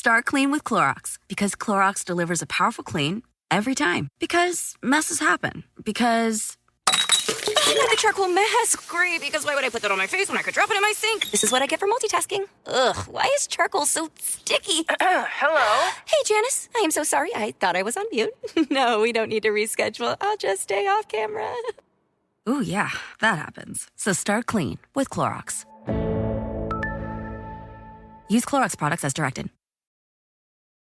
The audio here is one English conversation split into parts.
Start clean with Clorox, because Clorox delivers a powerful clean every time. Because messes happen. Because... I got the charcoal mask. Great, because why would I put that on my face when I could drop it in my sink? This is what I get for multitasking. Ugh, why is charcoal so sticky? Hello? Hey, Janice. I am so sorry. I thought I was on mute. No, we don't need to reschedule. I'll just stay off camera. Ooh, yeah, that happens. So start clean with Clorox. Use Clorox products as directed.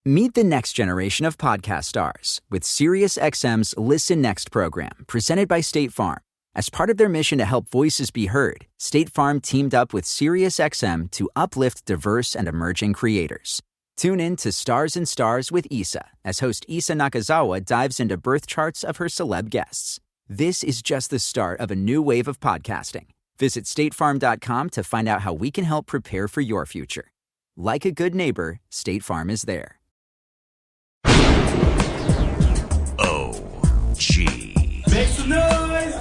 Meet the next generation of podcast stars with SiriusXM's Listen Next program, presented by State Farm. As part of their mission to help voices be heard, State Farm teamed up with SiriusXM to uplift diverse and emerging creators. Tune in to Stars and Stars with Issa, as host Issa Nakazawa dives into birth charts of her celeb guests. This is just the start of a new wave of podcasting. Visit statefarm.com to find out how we can help prepare for your future. Like a good neighbor, State Farm is there. O.G. Make some noise!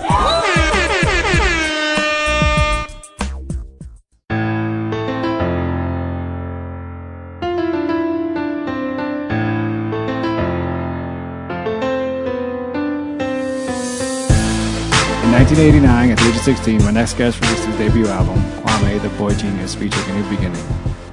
In 1989, at the age of 16, my next guest released his debut album, Kwamè, the Boy Genius, featuring A New Beginning.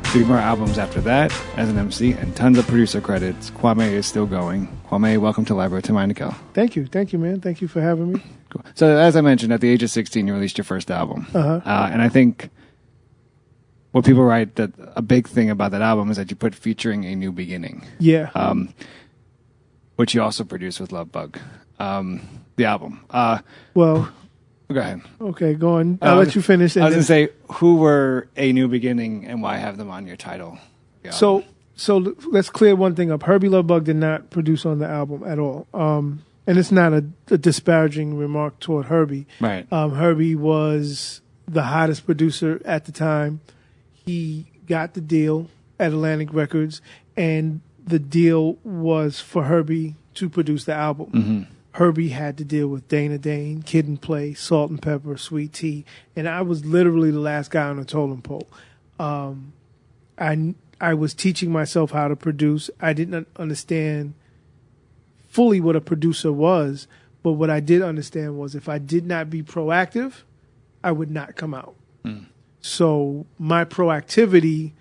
3 more albums after that as an MC and tons of producer credits. Kwamè is still going. Kwamè, welcome to Library. Tim Einenkel. Thank you, man. Thank you for having me. Cool. So, as I mentioned, at the age of 16, you released your first album. And I think what people write that a big thing about that album is that you put featuring A New Beginning. Yeah. Which you also produced with Love Bug. The album. Well, go ahead. Okay, go on. I'll let you finish. I was going to say, who were A New Beginning and why have them on your title? So let's clear one thing up. Herbie Love Bug did not produce on the album at all. And it's not a disparaging remark toward Herbie. Right. Herbie was the hottest producer at the time. He got the deal at Atlantic Records, and the deal was for Herbie to produce the album. Mm-hmm. Herbie had to deal with Dana Dane, Kid and Play, Salt and Pepper, Sweet Tea, and I was literally the last guy on the totem pole. I was teaching myself how to produce. I didn't understand fully what a producer was, but what I did understand was if I did not be proactive, I would not come out. So my proactivity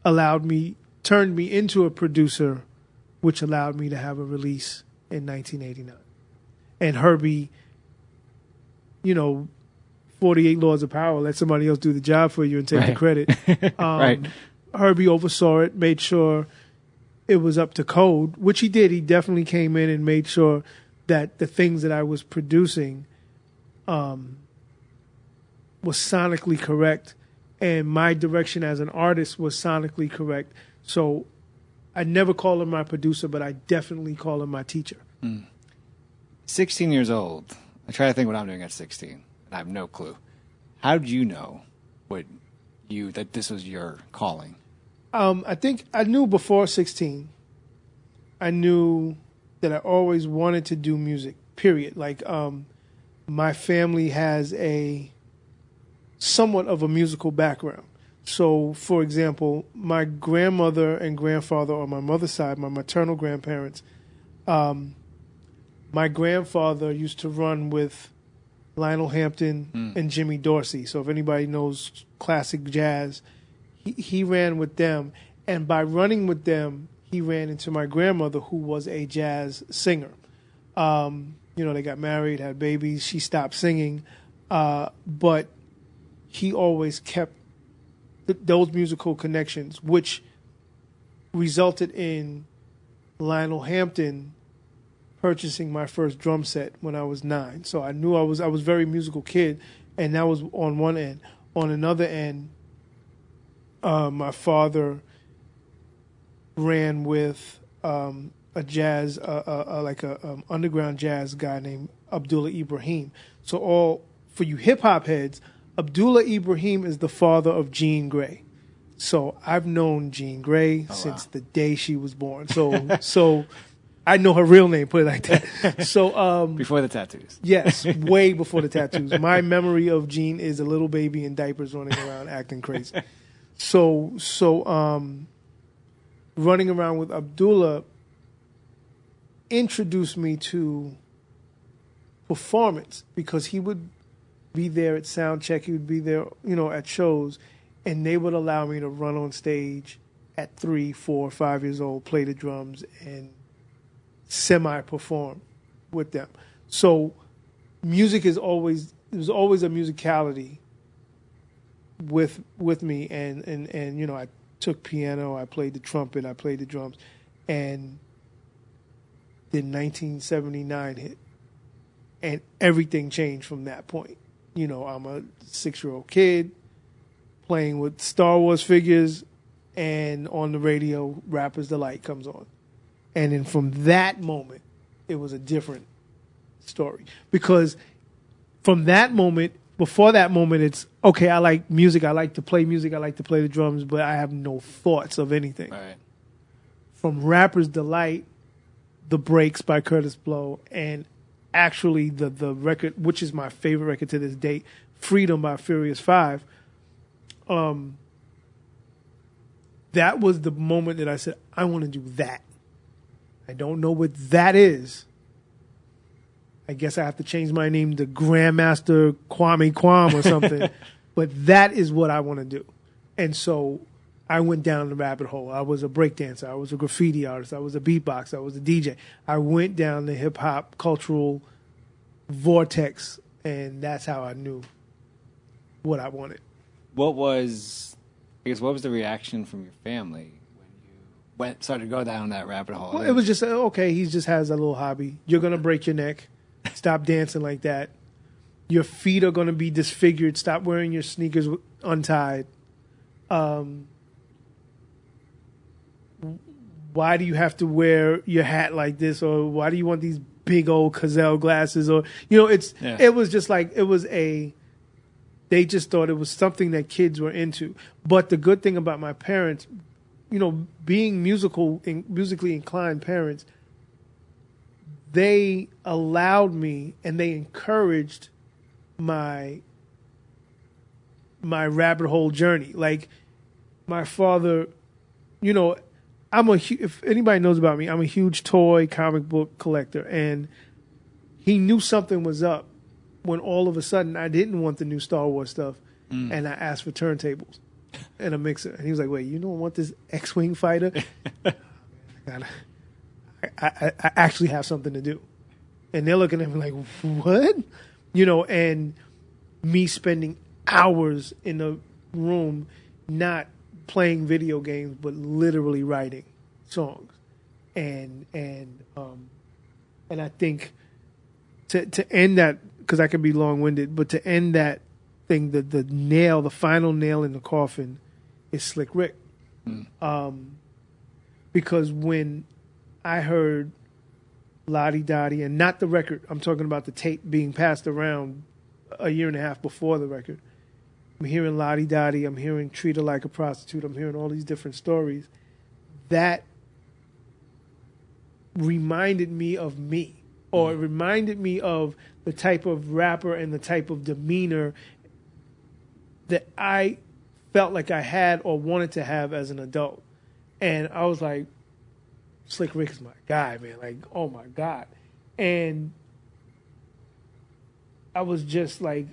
turned me into a producer, which allowed me to have a release in 1989. And Herbie, 48 Laws of Power, let somebody else do the job for you and take the credit. Right. Herbie oversaw it, made sure it was up to code, which he did. He definitely came in and made sure that the things that I was producing was sonically correct, and my direction as an artist was sonically correct. So I never call him my producer, but I definitely call him my teacher. 16 years old. I try to think what I'm doing at 16, and I have no clue. How did you know that this was your calling? I think I knew before 16. I knew that I always wanted to do music, period. Like, my family has somewhat of a musical background. So, for example, my grandmother and grandfather on my mother's side, my maternal grandparents, my grandfather used to run with Lionel Hampton and Jimmy Dorsey. So if anybody knows classic jazz, he ran with them. And by running with them, he ran into my grandmother, who was a jazz singer. They got married, had babies. She stopped singing. But he always kept those musical connections, which resulted in Lionel Hampton purchasing my first drum set when I was 9. So I knew I was a very musical kid, and that was on one end. On another end, my father ran with a jazz, underground jazz guy named Abdullah Ibrahim. So for you hip hop heads, Abdullah Ibrahim is the father of Jean Grey. So I've known Jean Grey since the day she was born. So I know her real name, put it like that. So before the tattoos. Yes, way before the tattoos. My memory of Jean is a little baby in diapers running around acting crazy. So running around with Abdullah introduced me to performance, because he would be there at sound check, he would be there, at shows, and they would allow me to run on stage at 3, 4, 5 years old, play the drums, and semi-perform with them. So music there's always a musicality with me, and I took piano, I played the trumpet, I played the drums, and then 1979 hit, and everything changed from that point. I'm a 6-year-old kid playing with Star Wars figures, and on the radio, Rapper's Delight comes on. And then from that moment, it was a different story. Because from that moment, before that moment, it's, okay, I like music, I like to play the drums, but I have no thoughts of anything. Right. From Rapper's Delight, The Breaks by Curtis Blow, and actually the record, which is my favorite record to this date, Freedom by Furious 5, that was the moment that I said, I want to do that. I don't know what that is. I guess I have to change my name to Grandmaster Kwam or something. But that is what I want to do. And so I went down the rabbit hole. I was a breakdancer. I was a graffiti artist. I was a beatboxer. I was a DJ. I went down the hip-hop cultural vortex, and that's how I knew what I wanted. What was the reaction from your family when you started to go down that rabbit hole? Well, it was just, okay, he just has a little hobby. You're going to break your neck. Stop dancing like that. Your feet are going to be disfigured. Stop wearing your sneakers untied. Why do you have to wear your hat like this? Or why do you want these big old Cazelle glasses? Or, it was just like, they just thought it was something that kids were into. But the good thing about my parents, being musically inclined parents, they allowed me and they encouraged my rabbit hole journey. Like, my father, if anybody knows about me, I'm a huge toy comic book collector, and he knew something was up when all of a sudden I didn't want the new Star Wars stuff, and I asked for turntables and a mixer, and he was like, "Wait, you don't want this X-wing fighter?" I actually have something to do. And they're looking at me like, what? And me spending hours in the room, not playing video games, but literally writing songs. And I think to end that, because I can be long-winded, but to end that thing, the final nail in the coffin is Slick Rick. Because when I heard Lottie Dottie, and not the record, I'm talking about the tape being passed around a year and a half before the record. I'm hearing Lottie Dottie, I'm hearing Treat Her Like a Prostitute, I'm hearing all these different stories. That reminded me of me, or it reminded me of the type of rapper and the type of demeanor that I felt like I had or wanted to have as an adult. And I was like, Slick Rick is my guy, man. Like, oh my God. And I was just like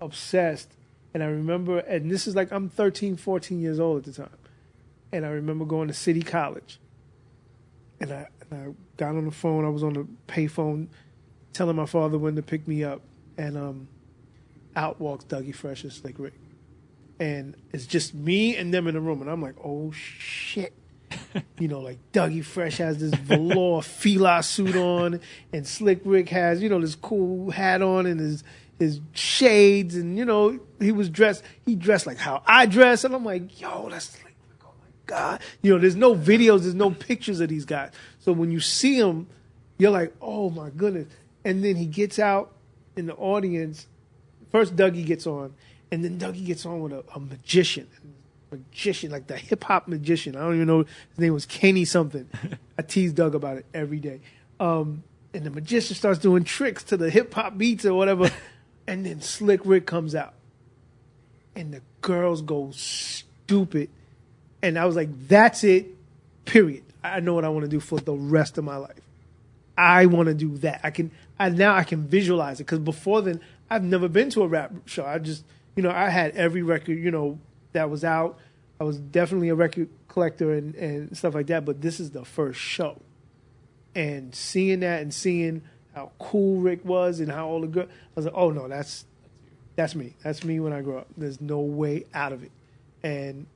obsessed. And I remember, and this is like, I'm 13, 14 years old at the time. And I remember going to City College. And I got on the phone. I was on the payphone telling my father when to pick me up. And out walks Dougie Fresh and Slick Rick. And it's just me and them in the room. And I'm like, oh, shit. Like Dougie Fresh has this velour Fila suit on, and Slick Rick has, this cool hat on and his shades, and, he dressed like how I dress. And I'm like, yo, that's Slick Rick. Oh my God. There's no videos, there's no pictures of these guys. So when you see them, you're like, oh my goodness. And then he gets out in the audience. First Dougie gets on, and then Dougie gets on with a magician, like the hip-hop magician. I don't even know. His name was Kenny something. I tease Doug about it every day. And the magician starts doing tricks to the hip-hop beats or whatever. And then Slick Rick comes out. And the girls go stupid. And I was like, that's it. period. I know what I want to do for the rest of my life. I want to do that. Now I can visualize it, because before then I've never been to a rap show. I just, I had every record, that was out. I was definitely a record collector and stuff like that, but this is the first show. And seeing that and seeing how cool Rick was and how all the girls, I was like, oh no, that's me. That's me when I grow up. There's no way out of it. And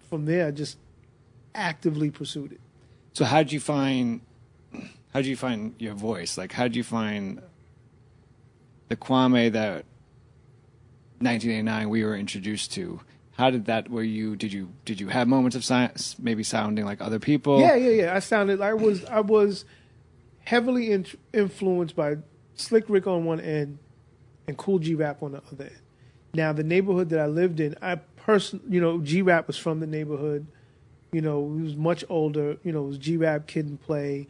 from there I just actively pursued it. So how'd you find your voice? Like, how'd you find the Kwamè that 1989 we were introduced to? How did that? Did you have moments of maybe sounding like other people? Yeah. I sounded like I was heavily influenced by Slick Rick on one end and Cool G Rap on the other end. Now, the neighborhood that I lived in, G Rap was from the neighborhood. He was much older. It was G Rap, Kid and Play,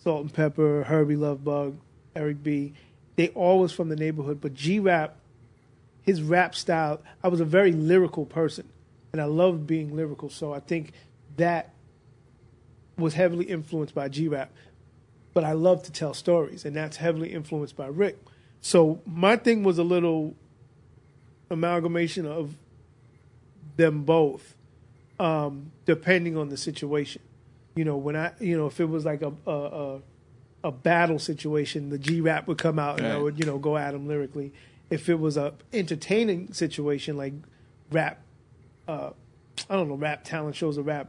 Salt and Pepper, Herbie Lovebug, Eric B. They all was from the neighborhood, but G Rap, his rap style, I was a very lyrical person, and I loved being lyrical, so I think that was heavily influenced by G-Rap. But I love to tell stories, and that's heavily influenced by Rick. So my thing was a little amalgamation of them both, depending on the situation. If it was like a battle situation, the G-Rap would come out and I would, go at him lyrically. If it was a entertaining situation like rap, rap talent shows or rap,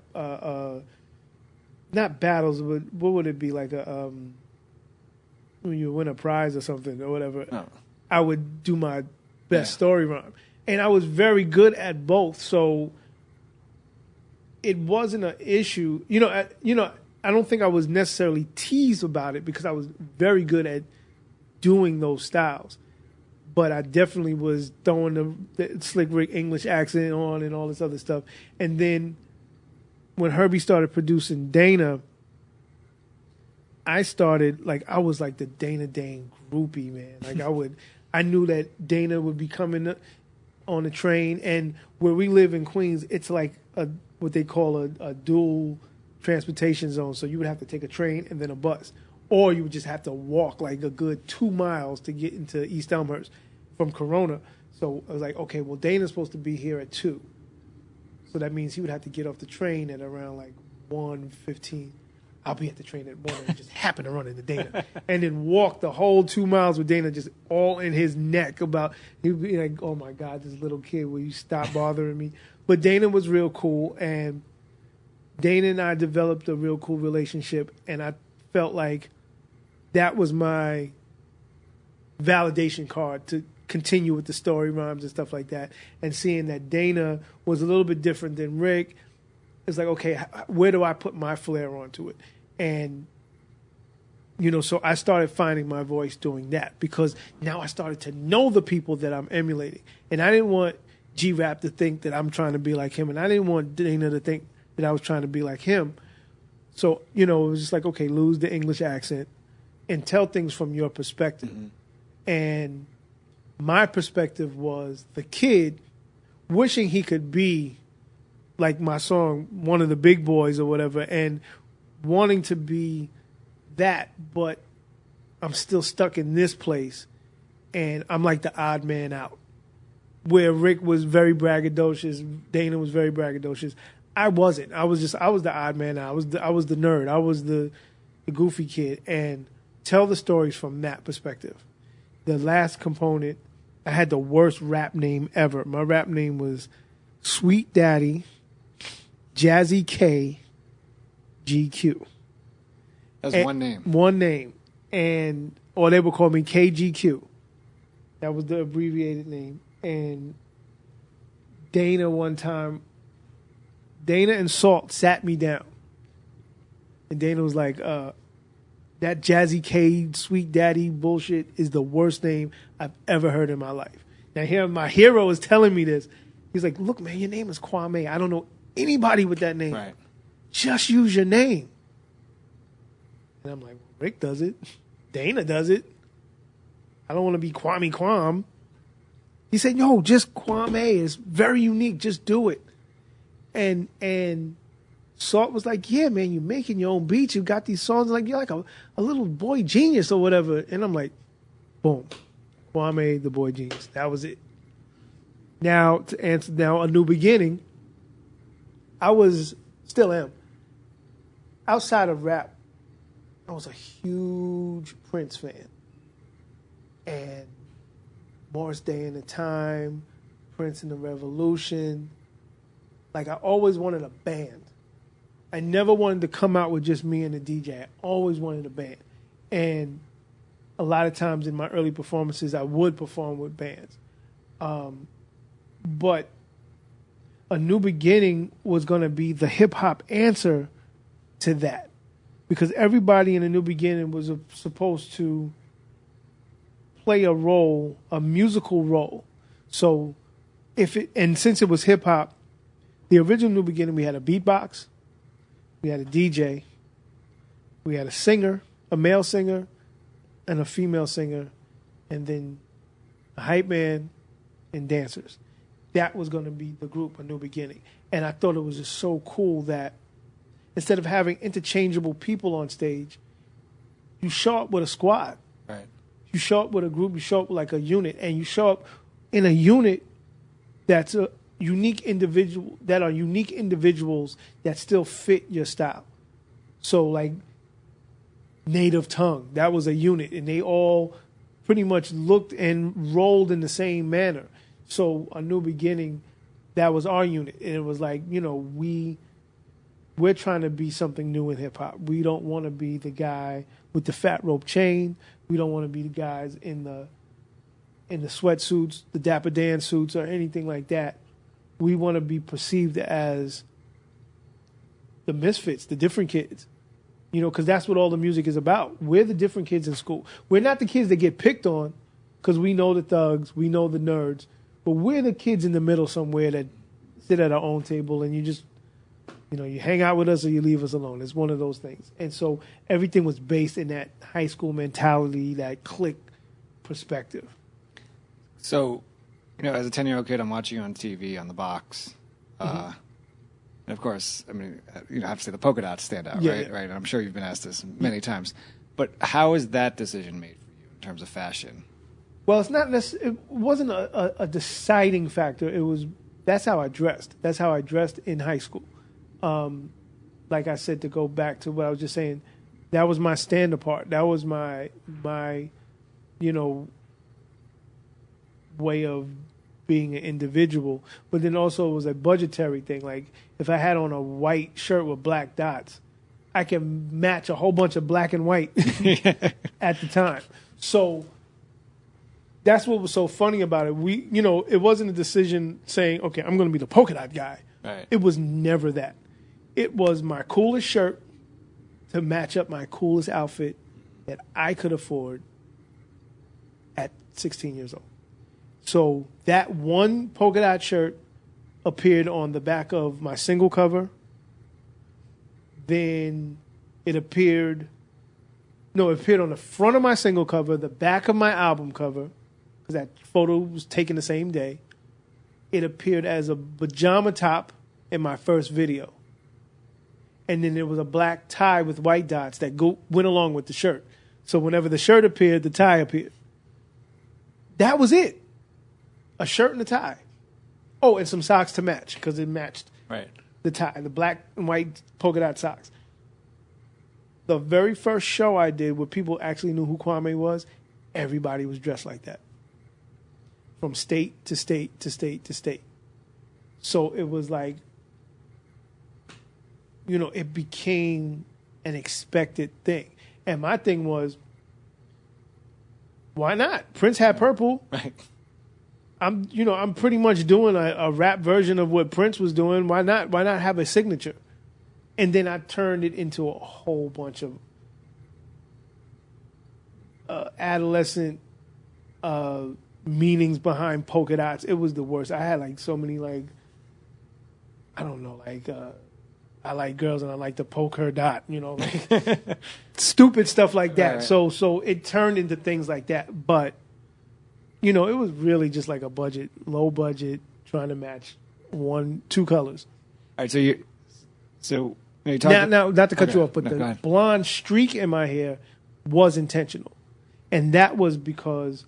not battles, but what would it be, like when you win a prize or something or whatever, I would do my best story rhyme. And I was very good at both, so it wasn't an issue. I don't think I was necessarily teased about it because I was very good at doing those styles. But I definitely was throwing the Slick Rick English accent on and all this other stuff. And then when Herbie started producing Dana, I was like the Dana Dane groupie, man. Like I knew that Dana would be coming on the train. And where we live in Queens, it's like what they call a dual transportation zone. So you would have to take a train and then a bus. Or you would just have to walk like a good 2 miles to get into East Elmhurst from Corona. So I was like, okay, well, Dana's supposed to be here at 2. So that means he would have to get off the train at around like 1:15. I'll be at the train at 1 and just happen to run into Dana. And then walk the whole 2 miles with Dana just all in his neck he'd be like, oh my God, this little kid, will you stop bothering me? But Dana was real cool, and Dana and I developed a real cool relationship, and I felt like that was my validation card to continue with the story rhymes and stuff like that. And seeing that Dana was a little bit different than Rick, it's like, okay, where do I put my flair onto it? And, so I started finding my voice doing that, because now I started to know the people that I'm emulating. And I didn't want G-Rap to think that I'm trying to be like him, and I didn't want Dana to think that I was trying to be like him. So, it was just like, okay, lose the English accent and tell things from your perspective. Mm-hmm. And my perspective was the kid wishing he could be like my song, one of the big boys or whatever, and wanting to be that, but I'm still stuck in this place, and I'm like the odd man out. Where Rick was very braggadocious, Dana was very braggadocious. I wasn't. I was the odd man out. I was the nerd. I was the goofy kid, and tell the stories from that perspective. The last component, I had the worst rap name ever. My rap name was Sweet Daddy, Jazzy K, GQ. That's one name. One name. Or they would call me KGQ. That was the abbreviated name. And Dana and Salt sat me down. And Dana was like, that Jazzy K, Sweet Daddy bullshit is the worst name I've ever heard in my life. Now here my hero is telling me this. He's like, look, man, your name is Kwamè. I don't know anybody with that name. Right. Just use your name. And I'm like, well, Rick does it. Dana does it. I don't want to be Kwame Kwam. He said, yo, just Kwamè. It's very unique. Just do it. And Salt was like, yeah, man, you're making your own beats. You got these songs. Like, you're like a little boy genius or whatever. And I'm like, boom. Kwamè, the boy genius. That was it. Now, to answer A New Beginning, still am. Outside of rap, I was a huge Prince fan. And Morris Day and the Time, Prince and the Revolution. Like, I always wanted a band. I never wanted to come out with just me and the DJ. I always wanted a band. And a lot of times in my early performances, I would perform with bands. But A New Beginning was going to be the hip-hop answer to that. Because everybody in A New Beginning was supposed to play a role, a musical role. So since it was hip-hop, the original New Beginning, we had a beatbox, we had a DJ, we had a singer, a male singer, and a female singer, and then a hype man and dancers. That was going to be the group, A New Beginning. And I thought it was just so cool that instead of having interchangeable people on stage, you show up with a squad. Right. You show up with a group, you show up like a unit, and you show up in a unit that's a unique individual, that are unique individuals that still fit your style. So like Native Tongue, that was a unit, and they all pretty much looked and rolled in the same manner. So A New Beginning, that was our unit, and it was like, we're trying to be something new in hip hop. We don't want to be the guy with the fat rope chain. We don't want to be the guys in the sweatsuits, the Dapper Dan suits, or anything like that. We want to be perceived as the misfits, the different kids. Because that's what all the music is about. We're the different kids in school. We're not the kids that get picked on because we know the thugs, we know the nerds, but we're the kids in the middle somewhere that sit at our own table and you just, you hang out with us or you leave us alone. It's one of those things. And so everything was based in that high school mentality, that clique perspective. So, as a 10-year-old kid, I'm watching you on TV on the box. And of course, I mean, I have to say the polka dots stand out, right? Yeah. Right. And I'm sure you've been asked this many times. But how is that decision made for you in terms of fashion? Well, it wasn't a deciding factor. That's how I dressed. That's how I dressed in high school. Like I said, to go back to what I was just saying, that was my stand apart. That was my way of being an individual. But then also it was a budgetary thing. Like if I had on a white shirt with black dots, I can match a whole bunch of black and white at the time. So that's what was so funny about it. It wasn't a decision saying, okay, I'm going to be the polka dot guy. Right. It was never that. It was my coolest shirt to match up my coolest outfit that I could afford at 16 years old. So that one polka dot shirt appeared on the back of my single cover. Then it appeared on the front of my single cover, the back of my album cover, because that photo was taken the same day. It appeared as a pajama top in my first video. And then there was a black tie with white dots that went along with the shirt. So whenever the shirt appeared, the tie appeared. That was it. A shirt and a tie. Oh, and some socks to match, because it matched the tie, the black and white polka dot socks. The very first show I did where people actually knew who Kwamè was, everybody was dressed like that. From state to state to state to state. So it was like, it became an expected thing. And my thing was, why not? Prince had purple. Right. I'm pretty much doing a rap version of what Prince was doing. Why not? Why not have a signature? And then I turned it into a whole bunch of adolescent meanings behind polka dots. It was the worst. I had so many I like girls and I like to poke her dot, stupid stuff like that. Right. So it turned into things like that. But it was really just like a low budget, trying to match 1-2 colors. All right. So Now, not to cut you off, but go the ahead. blonde streak in my hair was intentional. And that was because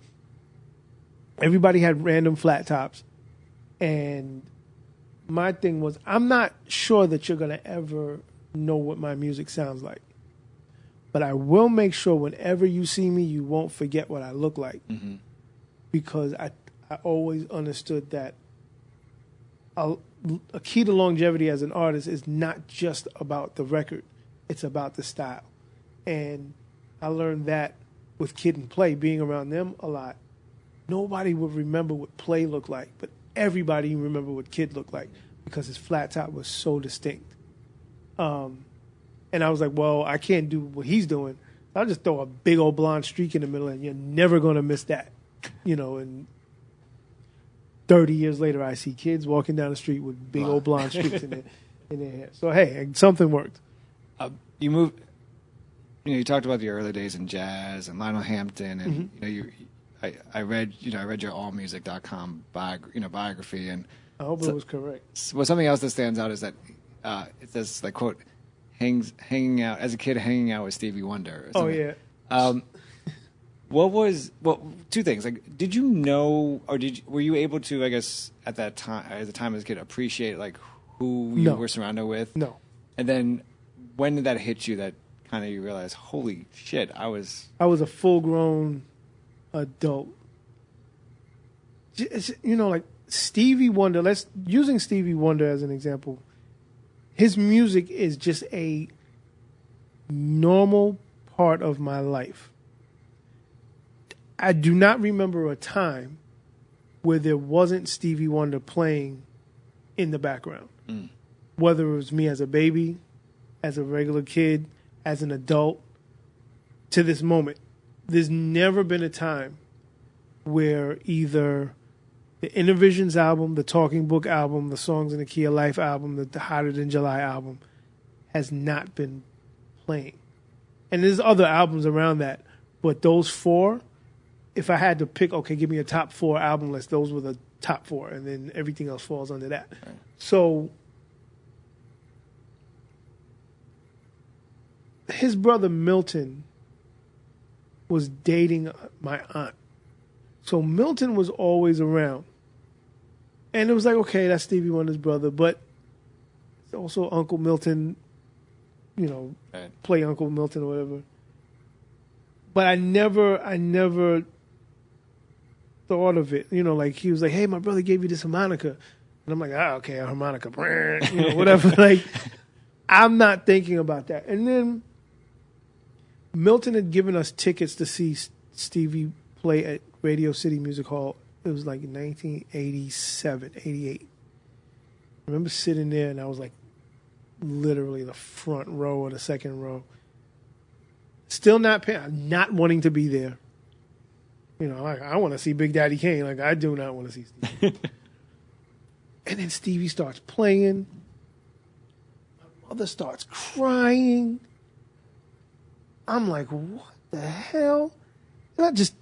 everybody had random flat tops. And my thing was, I'm not sure that you're going to ever know what my music sounds like. But I will make sure whenever you see me, you won't forget what I look like. Mm-hmm. Because I always understood that a key to longevity as an artist is not just about the record. It's about the style. And I learned that with Kid and Play, being around them a lot. Nobody would remember what Play looked like, but everybody remember what Kid looked like because his flat top was so distinct. And I was like, well, I can't do what he's doing. I'll just throw a big old blonde streak in the middle and you're never going to miss that. And 30 years later, I see kids walking down the street with big old blonde streaks in their hair. So, hey, something worked. You moved. You talked about the early days in jazz and Lionel Hampton, and I read your allmusic.com biography, and I hope it was correct. Well, something else that stands out is that it says, like, quote, hanging out as a kid, hanging out with Stevie Wonder. Oh yeah. Two things. Like, did you know, or were you able to, I guess, at that time, as a kid, appreciate like who you were surrounded with? No. And then, when did that hit you? That kind of you realize, holy shit, I was a full-grown adult. Like Stevie Wonder. Using Stevie Wonder as an example. His music is just a normal part of my life. I do not remember a time where there wasn't Stevie Wonder playing in the background. Mm. Whether it was me as a baby, as a regular kid, as an adult, to this moment. There's never been a time where either the Intervisions album, the Talking Book album, the Songs in the Key of Life album, the Hotter Than July album has not been playing. And there's other albums around that, but those four, if I had to pick, okay, give me a top 4 album list, those were the top 4, and then everything else falls under that. Right. So his brother Milton was dating my aunt. So Milton was always around. And it was like, okay, that's Stevie Wonder's brother, but it's also Uncle Milton, right. Play Uncle Milton or whatever. But I never thought of it. Like he was like, hey, my brother gave you this harmonica. And I'm like, okay, a harmonica. Whatever. Like, I'm not thinking about that. And then Milton had given us tickets to see Stevie play at Radio City Music Hall. It was like 1987, 88. I remember sitting there and I was like literally the front row or the second row. Still not wanting to be there. I want to see Big Daddy Kane. Like, I do not want to see Stevie. And then Stevie starts playing. My mother starts crying. I'm like, what the hell? And I just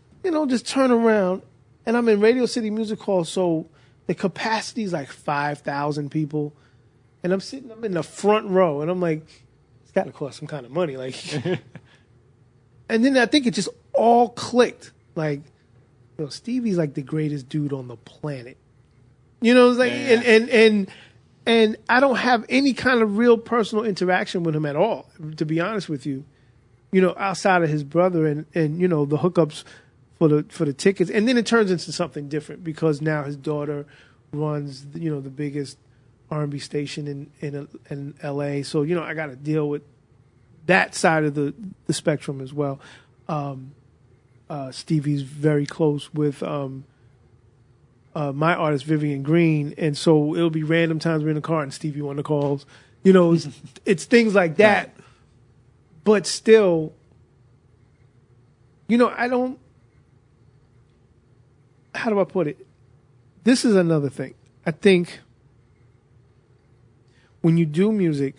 turn around, and I'm in Radio City Music Hall, so the capacity is like 5,000 people. And I'm in the front row, and I'm like, it's got to cost some kind of money. Like, and then I think it just all clicked. Like, Stevie's like the greatest dude on the planet. It's like, yeah. And I don't have any kind of real personal interaction with him at all, to be honest with you. Outside of his brother and the hookups for the tickets, and then it turns into something different because now his daughter runs the biggest R&B station in LA. So I got to deal with that side of the spectrum as well. Stevie's very close with my artist Vivian Green, and so it'll be random times we're in the car and Stevie Wonder calls. It's things like that. But still, I don't, how do I put it? This is another thing. I think when you do music,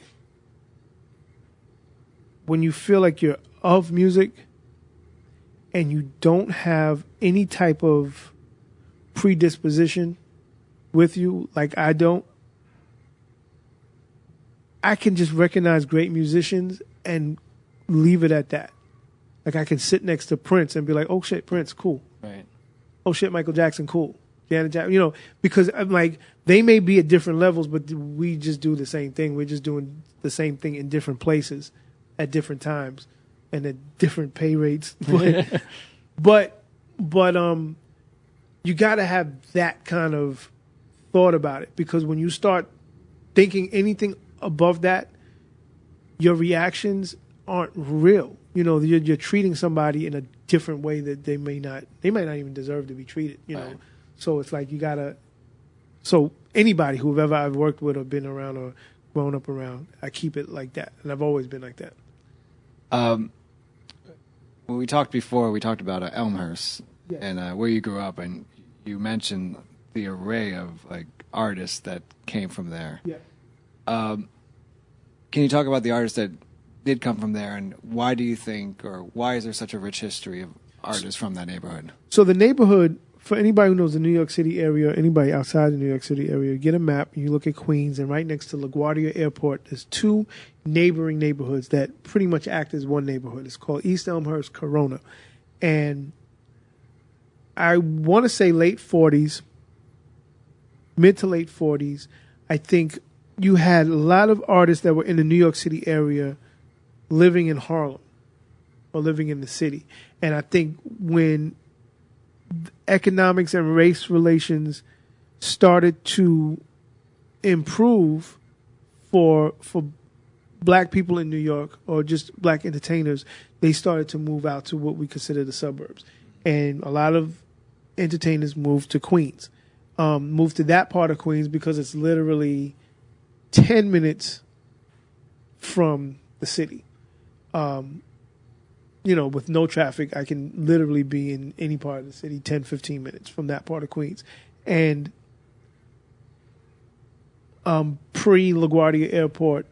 when you feel like you're of music and you don't have any type of predisposition with you, like I don't, I can just recognize great musicians and leave it at that. Like, I can sit next to Prince and be like, oh shit, Prince, cool. Right. Oh shit, Michael Jackson, cool. Janet Jackson, because I'm like, they may be at different levels, but we just do the same thing. We're just doing the same thing in different places at different times and at different pay rates. But you got to have that kind of thought about it, because when you start thinking anything above that, your reactions aren't real. You're treating somebody in a different way that they might not even deserve to be treated. Right. So it's like you gotta. So anybody whoever I've worked with or been around or grown up around, I keep it like that, and I've always been like that. When we talked before, we talked about Elmhurst Yes. and where you grew up, and you mentioned the array of like artists that came from there. Yeah. Can you talk about the artists that did come from there, and why do you think, or why is there such a rich history of artists from that neighborhood? So the neighborhood, for anybody who knows the New York City area, or anybody outside the New York City area, get a map and you look at Queens, and right next to LaGuardia Airport, there's two neighboring neighborhoods that pretty much act as one neighborhood. It's called East Elmhurst, Corona. And I want to say late 40s, mid to late 40s, I think you had a lot of artists that were in the New York City area living in Harlem or living in the city. And I think when economics and race relations started to improve for black people in New York, or just black entertainers, they started to move out to what we consider the suburbs. And a lot of entertainers moved to Queens, moved to that part of Queens because it's literally 10 minutes from the city. With no traffic, I can literally be in any part of the city 10, 15 minutes from that part of Queens. And pre-LaGuardia Airport,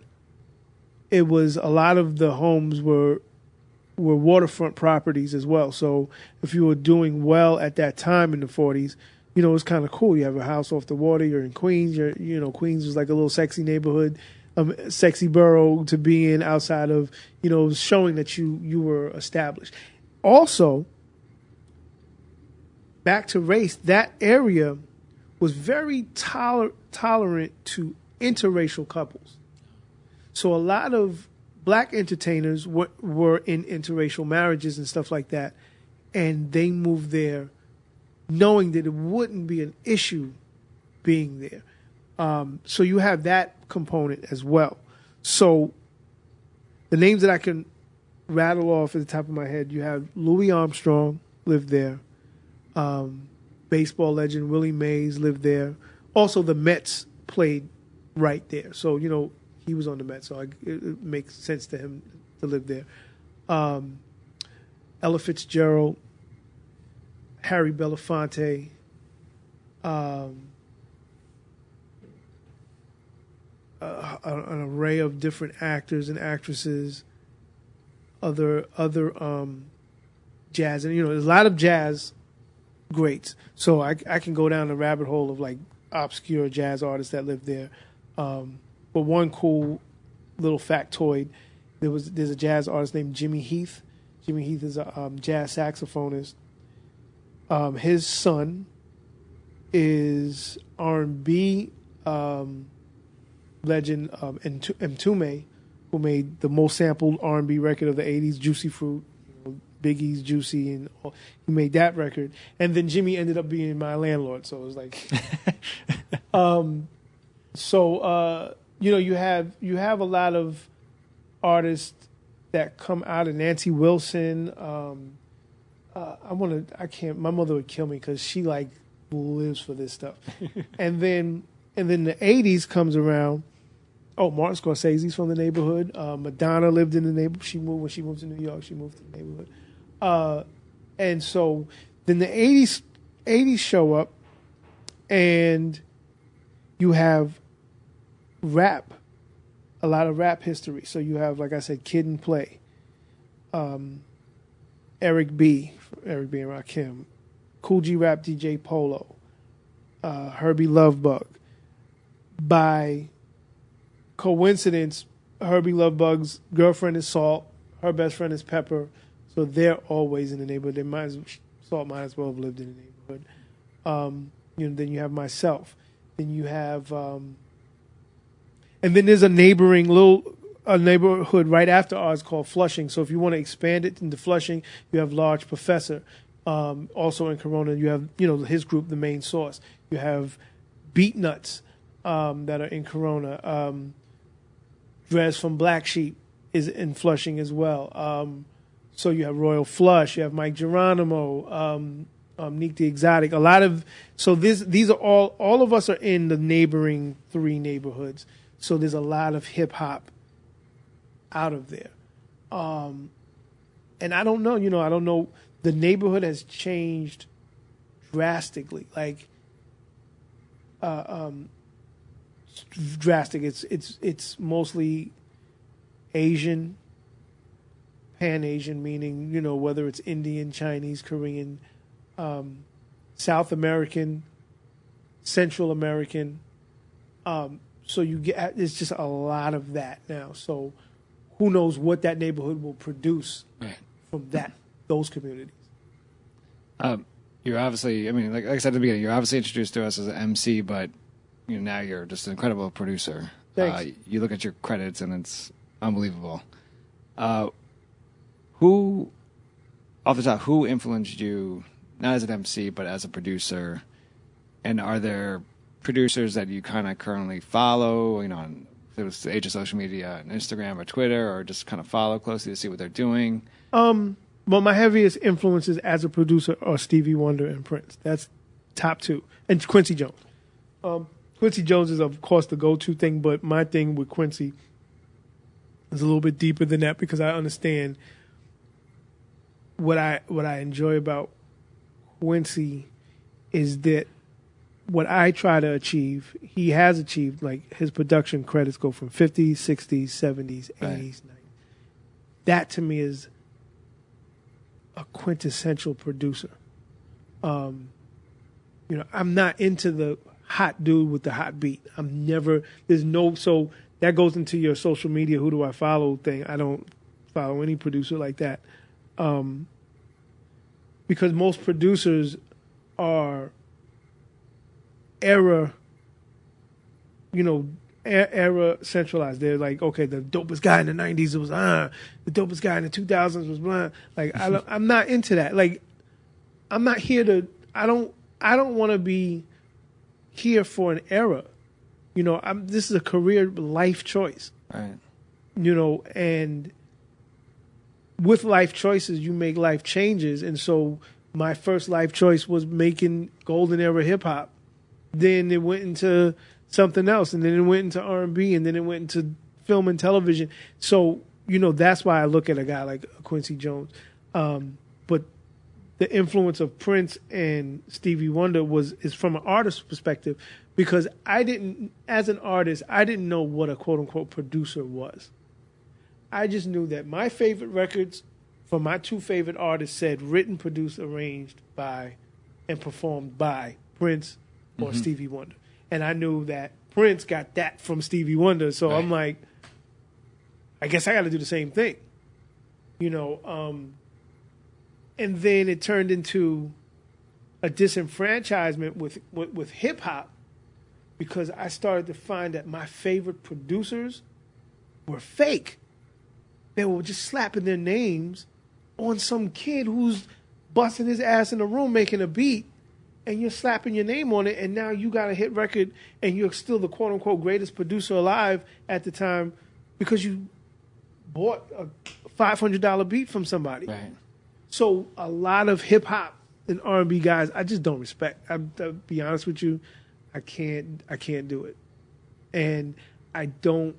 it was a lot of the homes were waterfront properties as well. So if you were doing well at that time in the 40s, it was kind of cool. You have a house off the water, you're in Queens, Queens was like a little sexy neighborhood, sexy borough to be in outside of, showing that you were established. Also, back to race, that area was very tolerant to interracial couples. So a lot of black entertainers were in interracial marriages and stuff like that, and they moved there knowing that it wouldn't be an issue being there. So you have that component as well. So the names that I can rattle off at the top of my head, you have Louis Armstrong lived there. Baseball legend Willie Mays lived there. Also, the Mets played right there. So, he was on the Mets, so it makes sense to him to live there. Ella Fitzgerald, Harry Belafonte, an array of different actors and actresses, other jazz, and there's a lot of jazz greats. So I can go down the rabbit hole of like obscure jazz artists that lived there. But one cool little factoid, there's a jazz artist named Jimmy Heath. Jimmy Heath is a jazz saxophonist. His son is R&B legend Mtume, who made the most sampled R&B record of the 80s, Juicy Fruit, Biggie's Juicy, and he made that record. And then Jimmy ended up being my landlord, so it was like... you have a lot of artists that come out of Nancy Wilson. My mother would kill me because she like lives for this stuff. and then the 80s comes around. Oh, Martin Scorsese's from the neighborhood. Madonna lived in the neighborhood. When she moved to New York, she moved to the neighborhood. And so then the 80s show up, and you have rap, a lot of rap history. So you have, like I said, Kid and Play, Eric B. and Rakim, Cool G Rap DJ Polo, Herbie Lovebug. By coincidence, Herbie Lovebug's girlfriend is Salt, her best friend is Pepper, so they're always in the neighborhood. Salt might as well have lived in the neighborhood. Then you have myself. Then you have, and then there's a neighborhood right after ours called Flushing. So if you want to expand it into Flushing, you have Large Professor. Also in Corona, you have his group, The Main Source. You have Beat Nuts that are in Corona. Drez from Black Sheep is in Flushing as well. So you have Royal Flush. You have Mike Geronimo. Neek the Exotic. These are all of us are in the neighboring 3 neighborhoods. So there's a lot of hip hop out of there. And I don't know, I don't know. The neighborhood has changed drastically. Like, drastic. It's mostly Asian, Pan-Asian, meaning, whether it's Indian, Chinese, Korean, South American, Central American. So you get, it's just a lot of that now. So who knows what that neighborhood will produce from those communities. You're obviously, like I said at the beginning, you're obviously introduced to us as an MC, but now you're just an incredible producer. Thanks. You look at your credits and it's unbelievable. Who influenced you, not as an MC, but as a producer? And are there producers that you kind of currently follow, on it was the age of social media, on Instagram or Twitter, or just kind of follow closely to see what they're doing? Well, my heaviest influences as a producer are Stevie Wonder and Prince. That's top 2. And Quincy Jones. Quincy Jones is, of course, the go-to thing, but my thing with Quincy is a little bit deeper than that because I understand what I enjoy about Quincy is that what I try to achieve, he has achieved. Like, his production credits go from 50s, 60s, 70s, 80s, 90s. That, to me, is a quintessential producer. I'm not into the hot dude with the hot beat. So that goes into your social media, who do I follow thing. I don't follow any producer like that. Because most producers are era centralized. They're like, okay, the dopest guy in the 90s was the dopest guy in the 2000s was blah. Like, I'm not into that. Like, I'm not here to. I don't want to be here for an era. This is a career life choice. Right. And with life choices, you make life changes. And so my first life choice was making golden era hip hop. Then it went into something else, and then it went into R&B, and then it went into film and television. So, that's why I look at a guy like Quincy Jones. But the influence of Prince and Stevie Wonder is from an artist's perspective, because as an artist, I didn't know what a quote-unquote producer was. I just knew that my favorite records for my 2 favorite artists said written, produced, arranged by, and performed by Prince or Stevie Wonder. And I knew that Prince got that from Stevie Wonder. So I'm like, I guess I got to do the same thing. And then it turned into a disenfranchisement with hip hop, because I started to find that my favorite producers were fake. They were just slapping their names on some kid who's busting his ass in the room making a beat, and you're slapping your name on it, and now you got a hit record, and you're still the quote-unquote greatest producer alive at the time because you bought a $500 beat from somebody. Right. So a lot of hip-hop and R&B guys, I just don't respect. I'll be honest with you, I can't do it. And I don't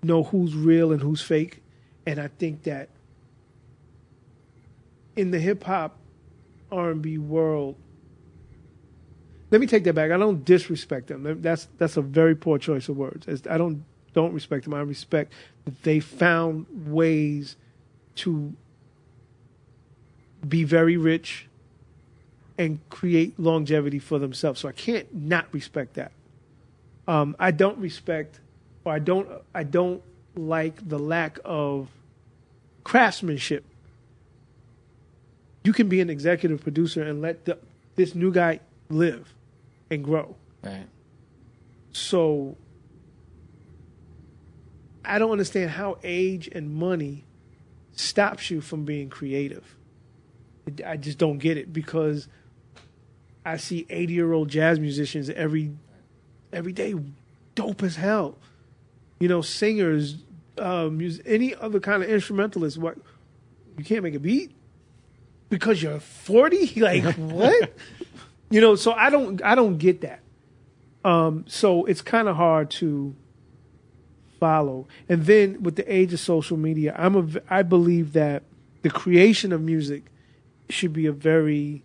know who's real and who's fake, and I think that in the hip-hop R&B world, let me take that back. I don't disrespect them. That's a very poor choice of words. I don't respect them. I respect that they found ways to be very rich and create longevity for themselves. So I can't not respect that. I don't respect or I don't like the lack of craftsmanship. You can be an executive producer and let this new guy live and grow. Right. So I don't understand how age and money stops you from being creative. I just don't get it, because I see 80-year-old jazz musicians every day, dope as hell. You know, singers, any other kind of instrumentalist. What, you can't make a beat because you're 40? Like what? You know, so I don't get that. So it's kind of hard to follow. And then with the age of social media, I believe that the creation of music should be a very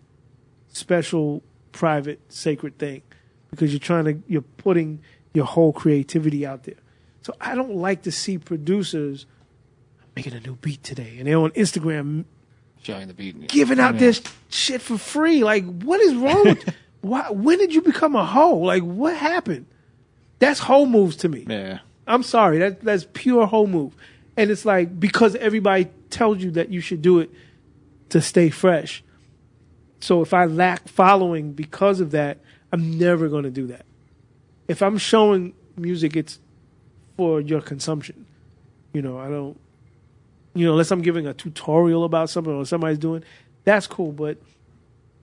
special, private, sacred thing, because you're putting your whole creativity out there. So I don't like to see producers making a new beat today and they're on Instagram Showing the beat, giving out this shit for free. Like, what is wrong with when did you become a hoe? Like, what happened? That's hoe moves to me. Yeah. I'm sorry. That's pure hoe move. And it's like, because everybody tells you that you should do it to stay fresh. So if I lack following because of that, I'm never going to do that. If I'm showing music, it's for your consumption. You know, I don't, unless I'm giving a tutorial about something or somebody's doing, that's cool. But,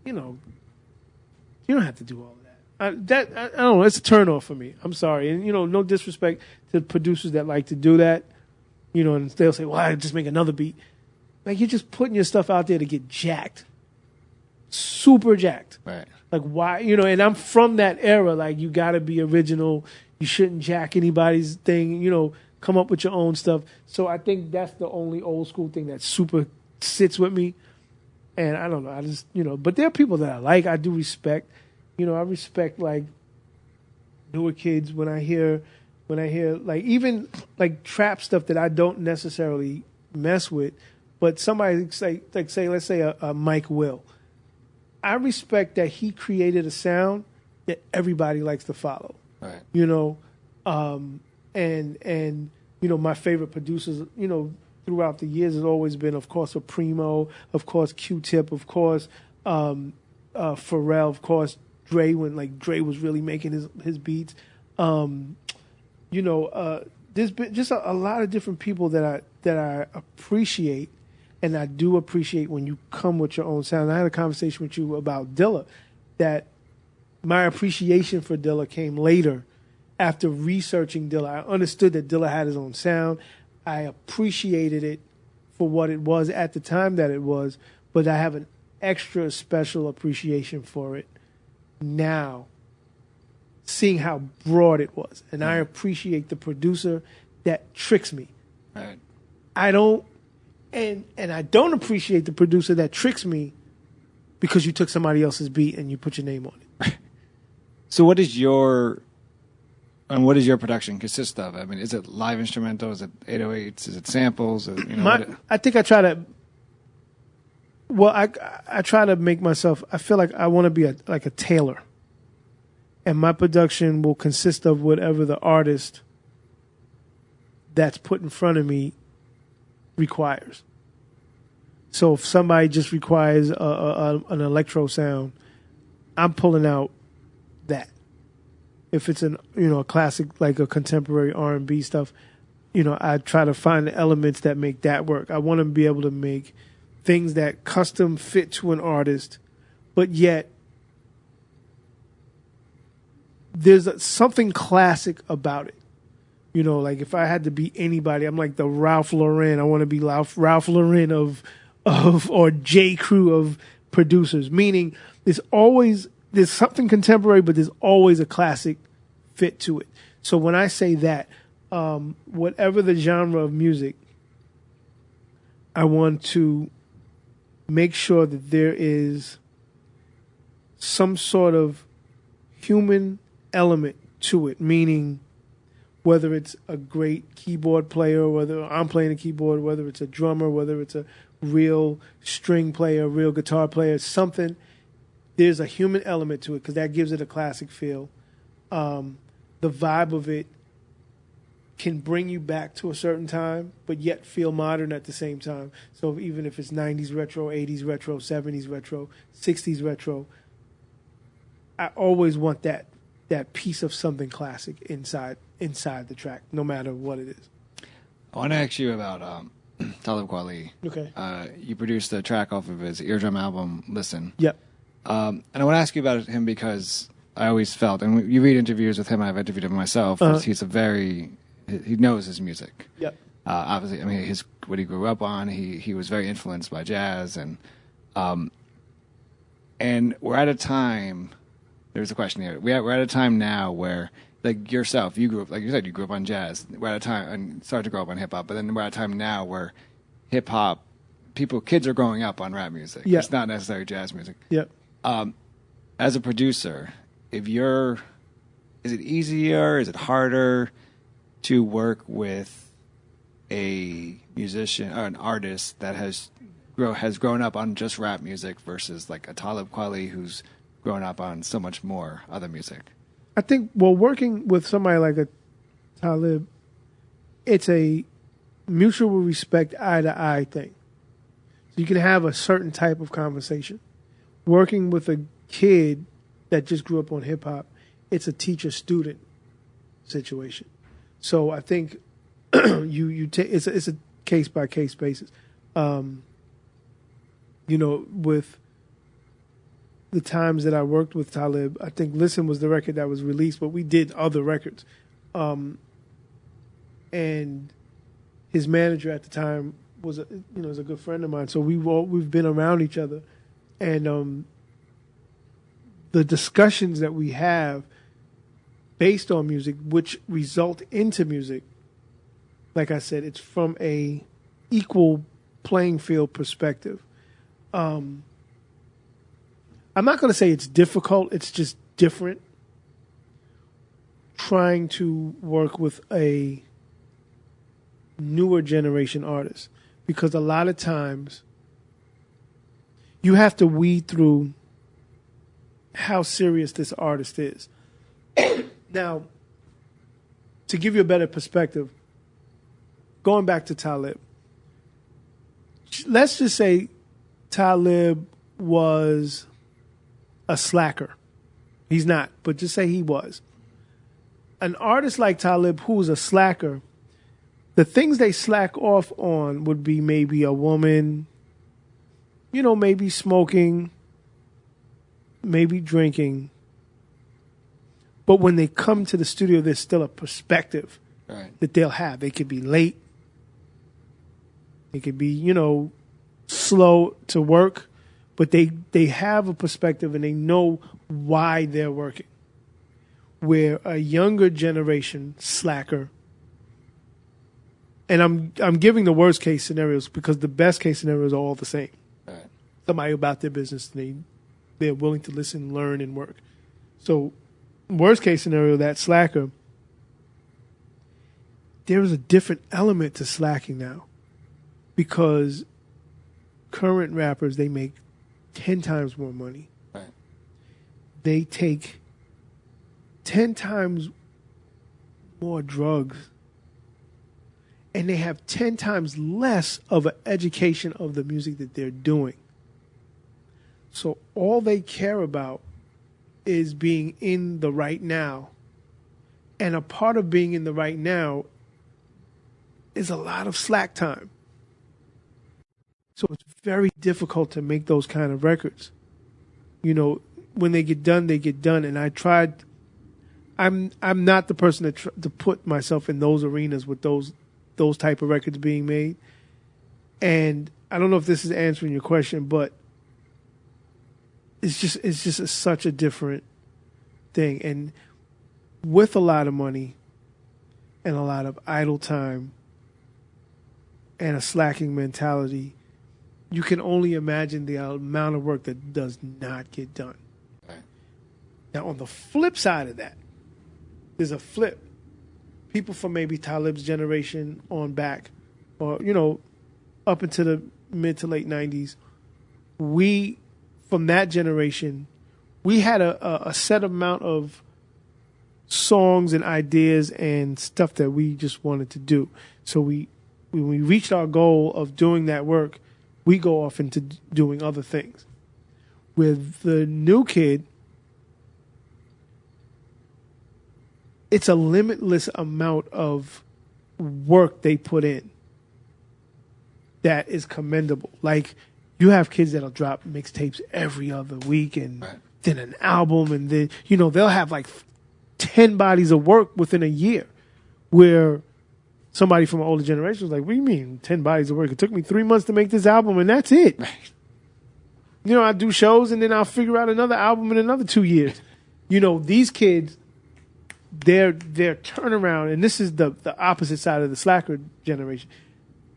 you don't have to do all of that. I don't know. It's a turnoff for me. I'm sorry. And, no disrespect to producers that like to do that. And they'll say, well, I just make another beat. Like, you're just putting your stuff out there to get jacked. Super jacked. Right. Like, why? And I'm from that era. Like, you got to be original. You shouldn't jack anybody's thing. Come up with your own stuff. So I think that's the only old school thing that super sits with me. And I don't know. I just, but there are people that I like. I do respect. I respect, like, newer kids when I hear like, even like trap stuff that I don't necessarily mess with, but somebody say let's say a Mike Will. I respect that he created a sound that everybody likes to follow. Right. And my favorite producers, throughout the years has always been, of course, a Primo, of course, Q-Tip, of course, Pharrell, of course, Dre, when like Dre was really making his beats. There's been just a lot of different people that I appreciate, and I do appreciate when you come with your own sound. I had a conversation with you about Dilla, that my appreciation for Dilla came later after researching Dilla. I understood that Dilla had his own sound. I appreciated it for what it was at the time that it was, but I have an extra special appreciation for it now, seeing how broad it was. And I appreciate the producer that tricks me. Right. I don't appreciate the producer that tricks me because you took somebody else's beat and you put your name on it. So what does your production consist of? I mean, is it live instrumental? Is it 808s? Is it samples? I think I try to. Well, I try to make myself. I feel like I want to be like a tailor, and my production will consist of whatever the artist that's put in front of me requires. So if somebody just requires an electro sound, I'm pulling out that. If it's a classic, like a contemporary R&B stuff, I try to find the elements that make that work. I want to be able to make things that custom fit to an artist, but yet there's something classic about it. Like if I had to be anybody, I'm like the Ralph Lauren. I want to be Ralph Lauren of or J. Crew of producers. Meaning there's something contemporary, but there's always a classic fit to it. So when I say that, whatever the genre of music, I want to make sure that there is some sort of human element to it, meaning whether it's a great keyboard player, whether I'm playing a keyboard, whether it's a drummer, whether it's a real string player, real guitar player, something, there's a human element to it because that gives it a classic feel. The vibe of it can bring you back to a certain time, but yet feel modern at the same time. So even if it's 90s retro, 80s retro, 70s retro, 60s retro, I always want that piece of something classic inside the track, no matter what it is. I want to ask you about Talib Kweli. Okay. You produced a track off of his Eardrum album, Listen. Yep. And I want to ask you about him because I always felt, and you read interviews with him, and I've interviewed him myself, he knows his music. Yep. Obviously, I mean, what he grew up on, he was very influenced by jazz, and we're at a time. There's a question here. We're at a time now where, like yourself, you grew up, like you said, you grew up on jazz. We're at a time and started to grow up on hip hop, but then we're at a time now where hip hop kids are growing up on rap music. Yep. It's not necessarily jazz music. Yep. As a producer, is it easier? Is it harder to work with a musician or an artist that has grown up on just rap music versus like a Talib Kweli who's grown up on so much more other music? I think, working with somebody like a Talib, it's a mutual respect, eye-to-eye thing. So you can have a certain type of conversation. Working with a kid that just grew up on hip-hop, it's a teacher-student situation. So I think it's a case-by-case basis. With the times that I worked with Talib, I think Listen was the record that was released, but we did other records. And his manager at the time was a good friend of mine. So we've been around each other, and the discussions that we have based on music, which result into music, like I said, it's from a equal playing field perspective. I'm not going to say it's difficult. It's just different trying to work with a newer generation artist, because a lot of times you have to weed through how serious this artist is. Now, to give you a better perspective, going back to Talib, let's just say Talib was a slacker. He's not, but just say he was. An artist like Talib who's a slacker, the things they slack off on would be maybe a woman, maybe smoking, maybe drinking. But when they come to the studio, there's still a perspective that they'll have. They could be late. They could be, slow to work. But they have a perspective and they know why they're working. Where a younger generation slacker, and I'm giving the worst case scenarios because the best case scenarios are all the same. Right. Somebody about their business, they're willing to listen, learn, and work. So worst case scenario, that slacker, there's a different element to slacking now, because current rappers, they make 10 times more money. Right. They take 10 times more drugs, and they have 10 times less of an education of the music that they're doing. So all they care about is being in the right now. And a part of being in the right now is a lot of slack time. So it's very difficult to make those kind of records. When they get done, they get done. And I tried. I'm not the person to put myself in those arenas with those type of records being made. And I don't know if this is answering your question, but it's just such a different thing. And with a lot of money and a lot of idle time and a slacking mentality, you can only imagine the amount of work that does not get done. Right. Now, on the flip side of that, there's a flip. People from maybe Talib's generation on back, or, up into the mid to late 90s, from that generation, we had a set amount of songs and ideas and stuff that we just wanted to do. So when we reached our goal of doing that work, we go off into doing other things. With the new kid, it's a limitless amount of work they put in that is commendable. Like, you have kids that'll drop mixtapes every other week and then an album, and then, they'll have like 10 bodies of work within a year, where somebody from an older generation was like, what do you mean 10 bodies of work? It took me 3 months to make this album and that's it. Right. I do shows and then I'll figure out another album in another 2 years. These kids, their turnaround, and this is the opposite side of the slacker generation,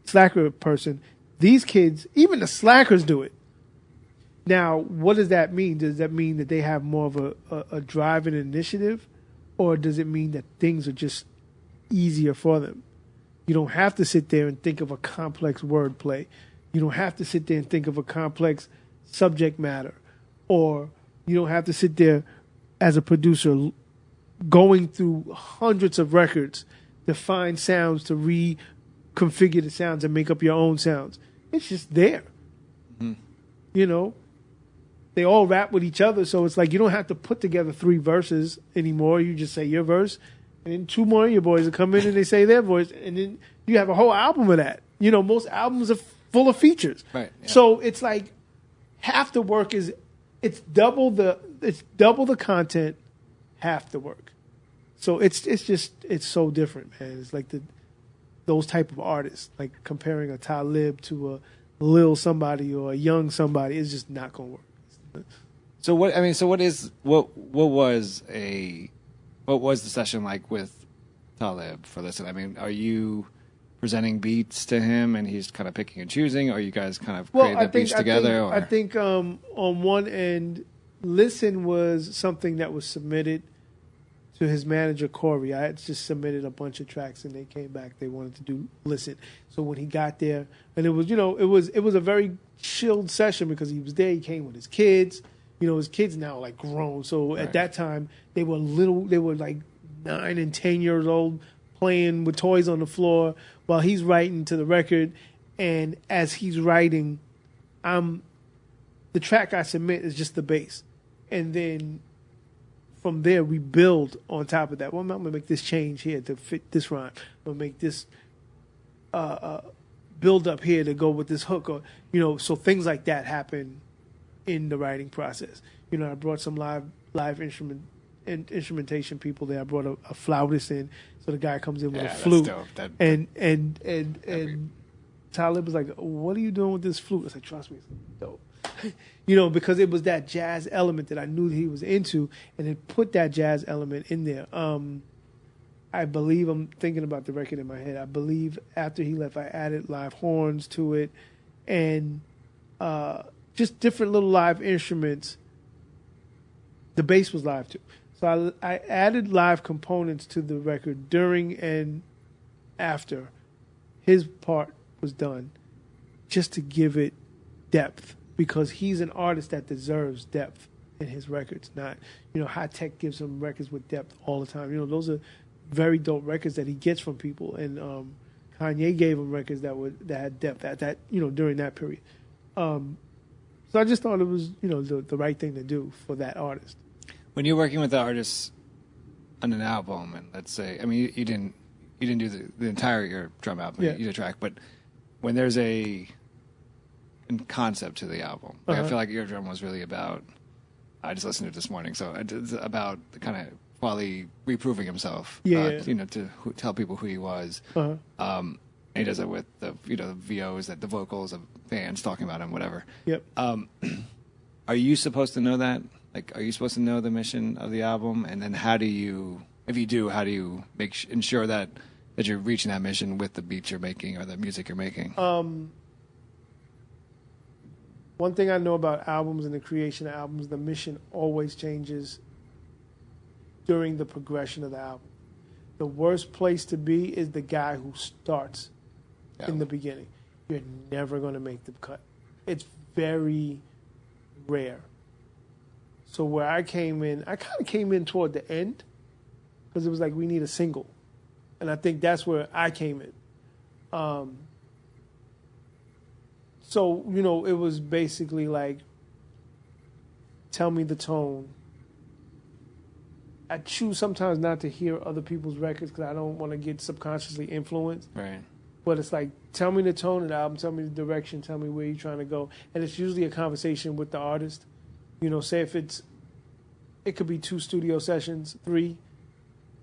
slacker person. These kids, even the slackers do it. Now, what does that mean? Does that mean that they have more of a drive and initiative? Or does it mean that things are just easier for them? You don't have to sit there and think of a complex wordplay. You don't have to sit there and think of a complex subject matter. Or you don't have to sit there as a producer going through hundreds of records to find sounds, to reconfigure the sounds and make up your own sounds. It's just there. Mm-hmm. They all rap with each other, so it's like you don't have to put together 3 verses anymore. You just say your verse, and then 2 more of your boys will come in and they say their voice, and then you have a whole album of that. Most albums are full of features. Right. Yeah. So it's like half the work is it's double the content, half the work. So it's so different, man. It's like those type of artists, like comparing a Talib to a Lil somebody or a young somebody, it's just not gonna work. So what was the session like with Talib for Listen? I mean, are you presenting beats to him and he's kind of picking and choosing, or you guys kind of create the beats together? I think on one end, Listen was something that was submitted to his manager Corey. I had just submitted a bunch of tracks and they came back. They wanted to do Listen. So when he got there, and it was a very chilled session because he was there. He came with his kids. His kids now are like grown. So at that time they were little. They were like 9 and 10 years old, playing with toys on the floor while he's writing to the record. And as he's writing, the track I submit is just the bass, and then from there we build on top of that. Well, I'm gonna make this change here to fit this rhyme. I'm gonna make this build up here to go with this hook, or so things like that happen in the writing process. I brought some live instrumentation people there. I brought a flautist in, so the guy comes in with a flute, and Talib was like, "What are you doing with this flute?" I said, "Trust me, it's dope." Because it was that jazz element that I knew that he was into, and it put that jazz element in there. I believe, I'm thinking about the record in my head, I believe after he left, I added live horns to it, and just different little live instruments. The bass was live too. So I added live components to the record during and after his part was done, just to give it depth, because he's an artist that deserves depth in his records. Not, High Tech gives him records with depth all the time. Those are very dope records that he gets from people, and Kanye gave him records that had depth at that, during that period. So I just thought it was, the right thing to do for that artist. When you're working with the artists on an album, and let's say, I mean, you didn't do the entire your drum album, you did a track, but when there's a concept to the album, like I feel like your drum was really about. I just listened to it this morning, so it's about the kind of Wally reproving himself, to tell people who he was. And he does it with the VOs, that the vocals of fans talking about him, whatever. Yep. Are you supposed to know that? Like, are you supposed to know the mission of the album? And then how do you, if you do, how do you ensure that you're reaching that mission with the beats you're making or the music you're making? One thing I know about albums and the creation of albums, the mission always changes during the progression of the album. The worst place to be is the guy who starts in the beginning. You're never going to make the cut. It's very rare. So where I came in, I kind of came in toward the end. because it was like, we need a single. And I think that's where I came in. So, you know, it was basically like, tell me the tone. I choose sometimes not to hear other people's records because I don't want to get subconsciously influenced. Right. But it's like, tell me the tone of the album, tell me the direction, tell me where you're trying to go. And it's usually a conversation with the artist. You know, say if it could be 2 studio sessions, 3.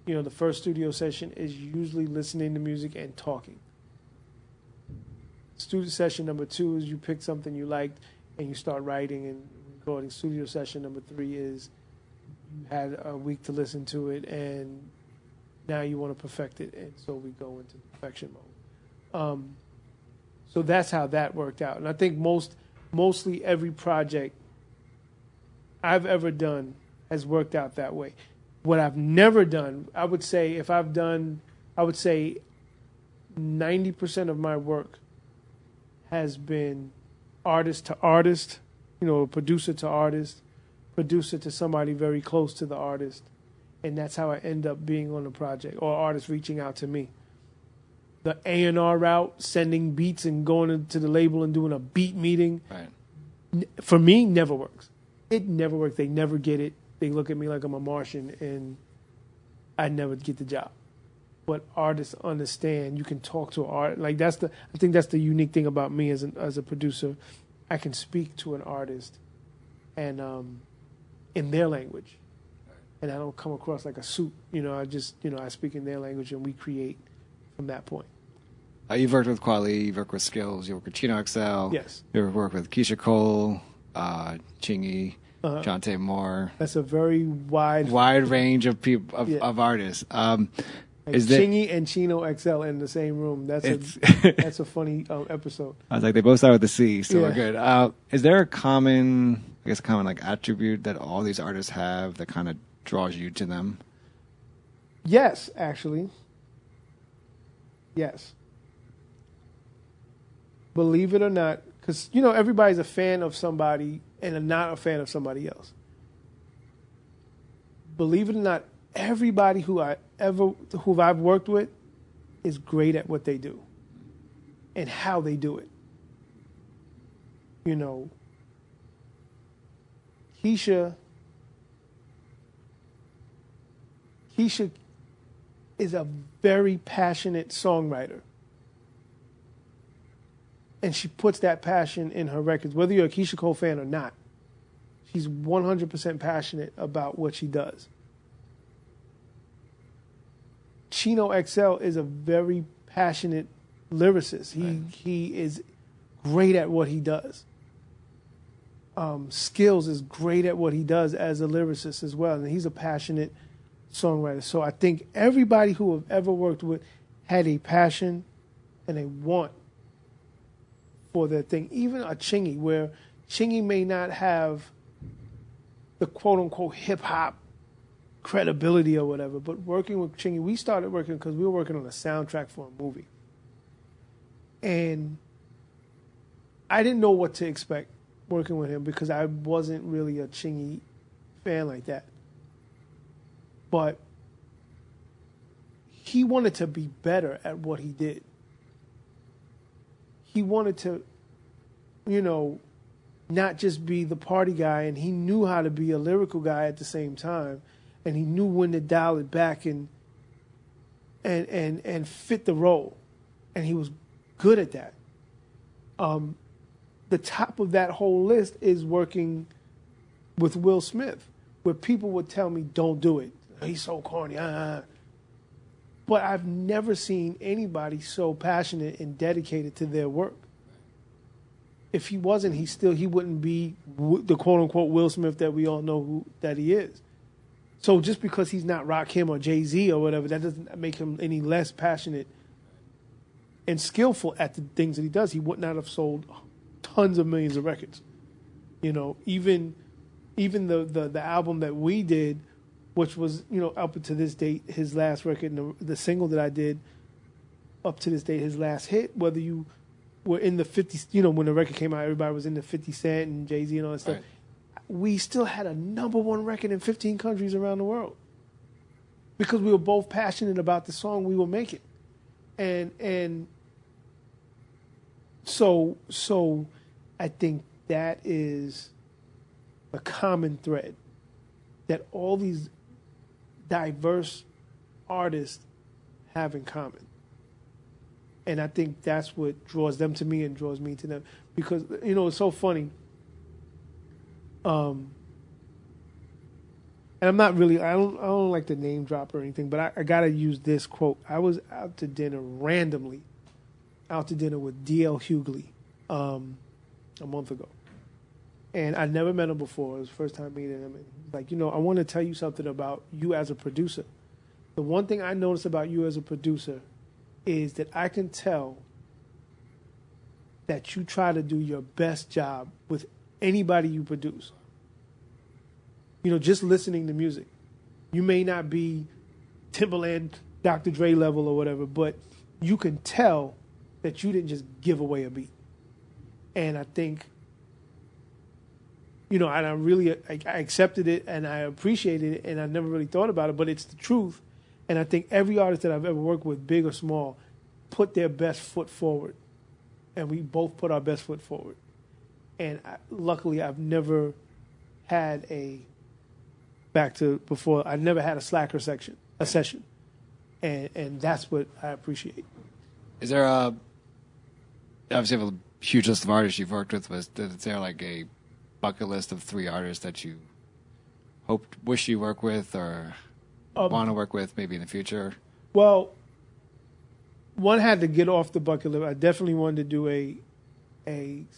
You know, the first studio session is usually listening to music and talking. Studio session number 2 is you pick something you liked and you start writing and recording. Studio session number 3 is you had a week to listen to it and now you want to perfect it, and so we go into perfection mode. So that's how that worked out. And I think mostly every project I've ever done has worked out that way. What I've never done, I would say 90% of my work has been artist to artist, you know, producer to artist, producer to somebody very close to the artist. And that's how I end up being on the project, or artists reaching out to me. The A&R route, sending beats and going to the label and doing a beat meeting, Right. For me, never works. It never works. They never get it. They look at me like I'm a Martian, and I never get the job. But artists understand. You can talk to art. Like I think that's the unique thing about me as a producer. I can speak to an artist, and in their language, and I don't come across like a suit. You know, I speak in their language, and we create from that point. You've worked with Kwali, you've worked with Skills, you worked with Chino XL. Yes. You've worked with Keisha Cole, Chingy, Jonte Moore. That's a very wide range of people of artists. Is Chingy and Chino XL in the same room? That's a funny episode. I was like, they both start with a C, so Yeah. we're good. Is there a common like attribute that all these artists have that kind of draws you to them? Yes, actually. Yes. Believe it or not, because, you know, everybody's a fan of somebody and not a fan of somebody else. Believe it or not, everybody who I've worked with is great at what they do and how they do it. You know, Keisha is a very passionate songwriter. And she puts that passion in her records, whether you're a Keisha Cole fan or not. She's 100% passionate about what she does. Chino XL is a very passionate lyricist. He is great at what he does. Skills is great at what he does as a lyricist as well, and he's a passionate songwriter. So I think everybody who I've ever worked with had a passion and a want for their thing. Even a Chingy, where Chingy may not have the quote-unquote hip-hop credibility or whatever, but working with Chingy, we started working because we were working on a soundtrack for a movie. And I didn't know what to expect working with him because I wasn't really a Chingy fan like that. But he wanted to be better at what he did. He wanted to, you know, not just be the party guy, and he knew how to be a lyrical guy at the same time, and he knew when to dial it back and fit the role, and he was good at that. The top of that whole list is working with Will Smith, where people would tell me, "Don't do it. He's so corny." But I've never seen anybody so passionate and dedicated to their work. If he wasn't, he wouldn't be the quote-unquote Will Smith that we all know that he is. So just because he's not Rakim or Jay-Z or whatever, that doesn't make him any less passionate and skillful at the things that he does. He would not have sold tons of millions of records. You know, even the album that we did, which was, you know, up to this date, his last record, and the single that I did up to this date, his last hit, whether you were in the 50s, you know, when the record came out, everybody was in the 50 Cent and Jay-Z and all that stuff. Right. We still had a #1 record in 15 countries around the world. because we were both passionate about the song we were making, and so I think that is a common thread that all these diverse artists have in common. And I think that's what draws them to me and draws me to them. Because, it's so funny. And I'm not really, I don't like to name drop or anything, but I got to use this quote. I was out to dinner with D.L. Hughley a month ago. And I never met him before. It was the first time meeting him. And he's like, I want to tell you something about you as a producer. The one thing I notice about you as a producer is that I can tell that you try to do your best job with anybody you produce. Just listening to music. You may not be Timbaland, Dr. Dre level or whatever, but you can tell that you didn't just give away a beat. And I think, and I accepted it and I appreciated it and I never really thought about it, but it's the truth. And I think every artist that I've ever worked with, big or small, put their best foot forward. And we both put our best foot forward. And luckily, I've never had I never had a slacker session. And that's what I appreciate. Is there obviously you have a huge list of artists you've worked with, but is there like a bucket list of 3 artists that you wish you work with or want to work with maybe in the future? Well, one had to get off the bucket list. I definitely wanted to do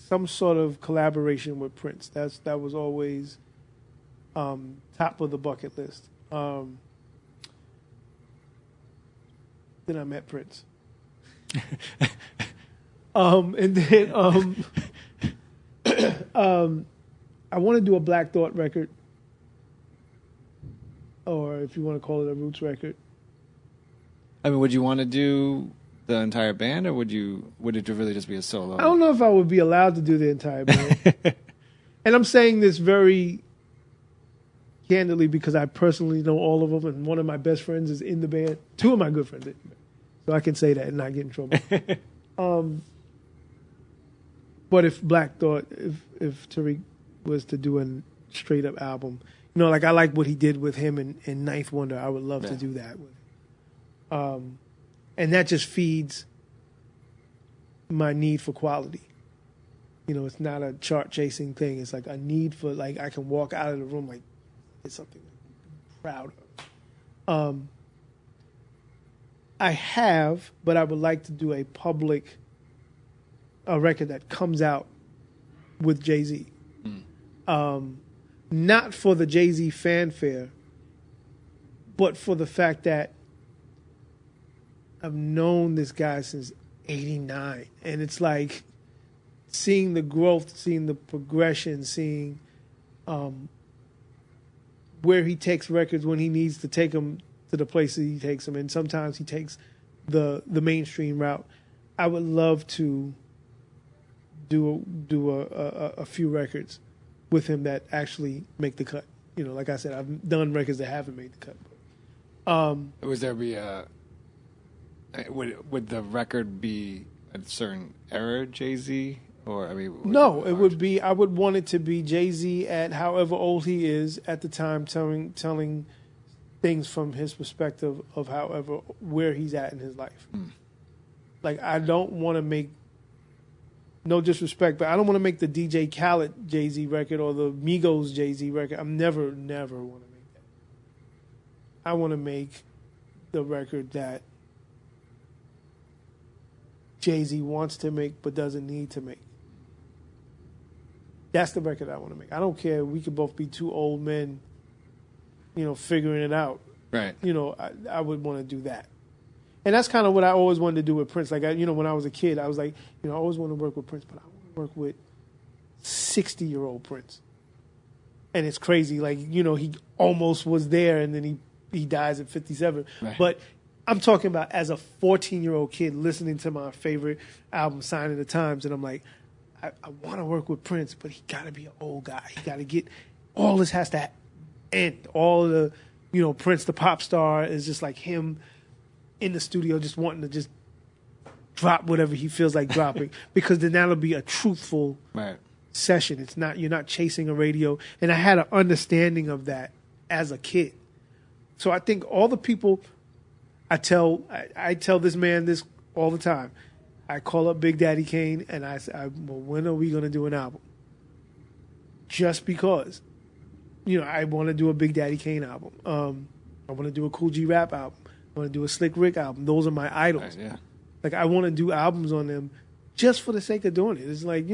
some sort of collaboration with Prince. That was always top of the bucket list. Then I met Prince. And then I want to do a Black Thought record, or if you want to call it a Roots record. I mean, would you want to do the entire band, or would it really just be a solo? I don't know if I would be allowed to do the entire band. And I'm saying this very candidly because I personally know all of them, and one of my best friends is in the band. 2 of my good friends, so I can say that and not get in trouble. But if Black Thought, if Tariq was to do a straight up album, I like what he did with him and Ninth Wonder. I would love to do that with him. And that just feeds my need for quality. It's not a chart chasing thing. It's like a need for, I can walk out of the room like it's something I'm proud of. I have, but I would like to do a record that comes out with Jay-Z. Not for the Jay-Z fanfare, but for the fact that I've known this guy since '89, and it's like seeing the growth, seeing the progression, seeing where he takes records when he needs to take them to the places he takes them, and sometimes he takes the mainstream route. I would love to do a few records with him that actually make the cut. Like I said, I've done records that haven't made the cut. Would there be would the record be a certain era Jay-Z, or no? It would be. I would want it to be Jay-Z at however old he is at the time, telling things from his perspective of where he's at in his life. Like, I don't want to make, no disrespect, but I don't want to make the DJ Khaled Jay-Z record or the Migos Jay-Z record. I'm never want to make that. I want to make the record that Jay-Z wants to make but doesn't need to make. That's the record I want to make. I don't care. We could both be 2 old men, figuring it out. Right. I would want to do that. And that's kind of what I always wanted to do with Prince. Like, when I was a kid, I was like, I always want to work with Prince, but I want to work with 60-year-old Prince. And it's crazy. Like, he almost was there, and then he dies at 57. Right. But I'm talking about as a 14-year-old kid listening to my favorite album, Sign of the Times, and I'm like, I want to work with Prince, but he got to be an old guy. He got to get, all this has to end. All the, Prince the pop star is just like him in the studio just wanting to just drop whatever he feels like dropping because then that'll be a truthful session. It's not, you're not chasing a radio. And I had an understanding of that as a kid. So I think all the people I tell this man this all the time. I call up Big Daddy Kane and I say, well, when are we going to do an album? Just because, I want to do a Big Daddy Kane album. I want to do a Cool G Rap album. I want to do a Slick Rick album. Those are my idols. Yeah. Like, I want to do albums on them just for the sake of doing it. It's like,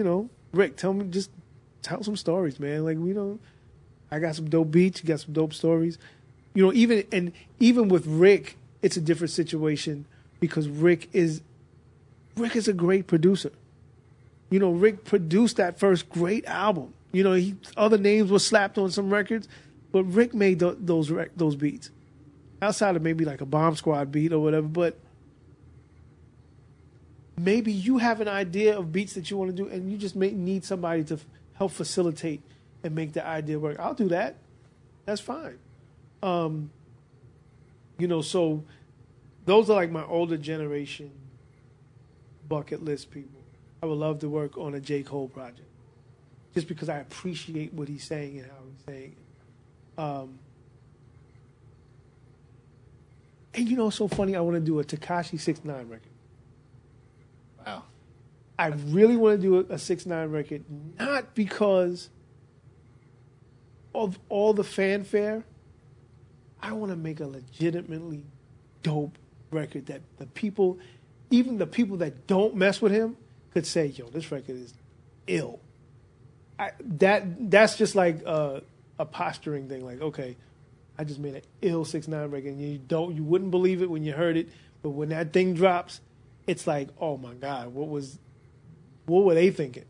Rick, just tell some stories, man. Like, I got some dope beats. You got some dope stories. Even with Rick, it's a different situation because Rick is a great producer. Rick produced that first great album. Other names were slapped on some records, but Rick made those beats. Outside of maybe like a Bomb Squad beat or whatever, but maybe you have an idea of beats that you want to do, and you just need somebody to help facilitate and make the idea work. I'll do that. That's fine. So those are like my older generation bucket list people. I would love to work on a J. Cole project just because I appreciate what he's saying and how he's saying it. And it's so funny, I want to do a Tekashi 6ix9ine record. Wow. I really want to do a 6ix9ine record, not because of all the fanfare. I want to make a legitimately dope record that even the people that don't mess with him could say, yo, this record is ill. That's just like a posturing thing. Like, okay, I just made an ill 6ix9ine record, and you wouldn't believe it when you heard it, but when that thing drops, it's like, oh my God, what were they thinking?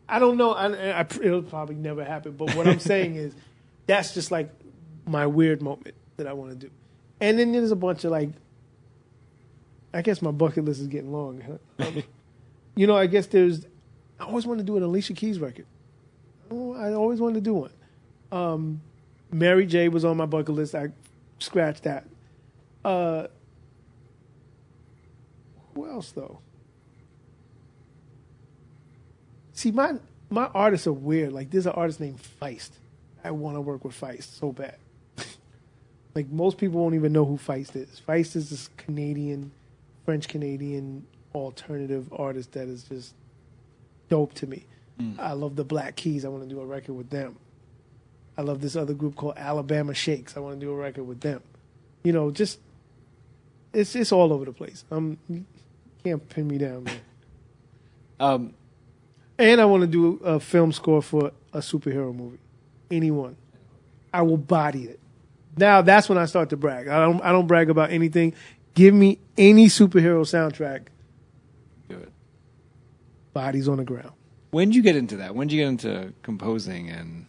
I don't know. It'll probably never happen, but what I'm saying is that's just like my weird moment that I want to do. And then there's a bunch of like, I guess my bucket list is getting long. I guess I always wanted to do an Alicia Keys record. I always wanted to do one. Mary J was on my bucket list. I scratched that. Who else though? See, my artists are weird. Like, there's an artist named Feist. I want to work with Feist so bad. Like, most people won't even know who Feist is. Feist is this French-Canadian alternative artist that is just dope to me. I love the Black Keys. I want to do a record with them. I love this other group called Alabama Shakes. I want to do a record with them. Just it's all over the place. You can't pin me down, man. And I want to do a film score for a superhero movie. Anyone. I will body it. Now that's when I start to brag. I don't brag about anything. Give me any superhero soundtrack. Do it. Bodies on the ground. When did you get into that? When did you get into composing and?